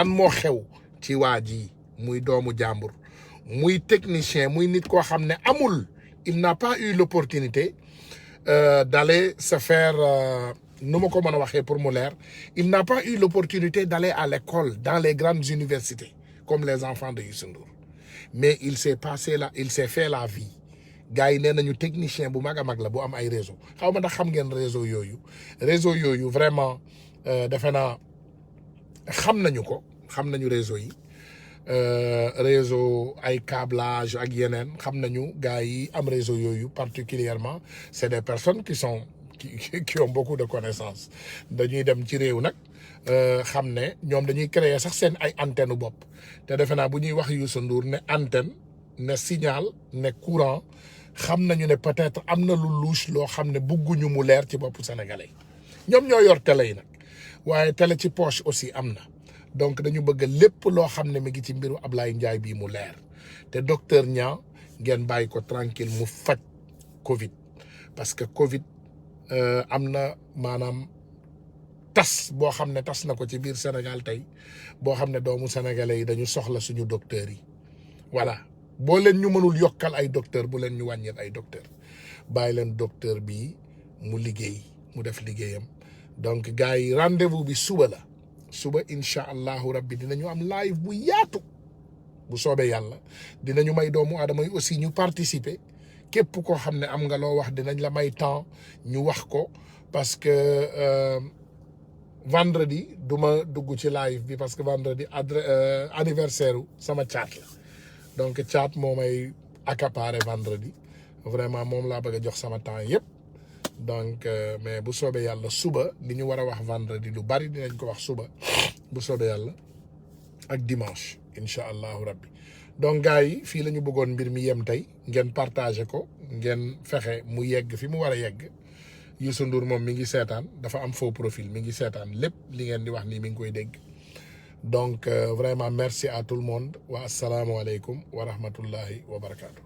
moo xew ci waa ji muy doomu jàmbur muy technicien muy nit koo xam ne il n'a pas eu l'opportunité d'aller se faire nu ma ko mën a waxee pour mu leer il n'a pas eu l'opportunité d'aller à l'école dans les grandes universités comme les enfants de Youssou Ndour mais il s'est fait la vie gars yi nee nañu technicien bu mag a mag la bu am ay réseau xaw ma ndax xam ngeen réseau yooyu vraiment defe naa xam nañu réseau yi réseau ay câblage ak yeneen xam nañu gars yi am réseau yooyu particulièrement c'est des personnes qui ont beaucoup de connaissances dañuy dem ci réew nag xam ne ñoom dañuy créer sax seen ay antenne bopp te defe naa bu ñuy wax Youssou Ndour ne antenne ne signal ne courant xam nañu ne peut-être am na lu louche loo xam ne bugguñu mu leer ci boppu sénégalais ñoom ñoo yor télé yi nag waaye télé ci poche aussi am na donc dañu bëgg lépp loo xam ne mi ngi ci mbiru Ablaye Ndiaye bii mu leer te docteur Niang ngeen bàyyi ko tranquille mu faj Covid parce que Covid am na maanaam tas boo xam ne tas na ko ci biir Sénégal tey boo xam ne doomu sénégalais yi dañu soxla suñu docteurs yi voilà boo leen ñu mënul yokkal ay docteur bu leen ñu wàññil ay docteur bàyyi leen docteur bi mu liggéey mu def liggéeyam donc gars yi rendez-vous bi suba la suba incha allahu rabbi dinañu am live bu yaatu bu soobee yàlla dinañu may doomu aadama yi aussi ñu participer képp koo xam ne am nga loo wax dinañ la may temps ñu wax ko parce que vendredi du ma dugg ci live bi parce que vendredi anniversaire u sama caat la donc caat moo may accaparer vendredi vraiment moom laa bëgg a jox sama temps yëpp donc mais bu soobee yàlla suba li ñu war a wax vendredi lu bari dinañ ko wax suba bu soobee yàlla ak dimanche incha allahu rabbi donc gars yi fii la ñu bëggoon mbir mi yem tey ngeen partagé ko ngeen fexe mu yegg fi mu war a yegg Youssou Ndour moom mi ngi seetaan dafa am faux profil mi ngi seetaan lépp li ngeen di wax nii mi ngi koy dégg donc vraiment merci à tout le monde wa asalaamualeykum wa rahmatullahi wa barakaatu.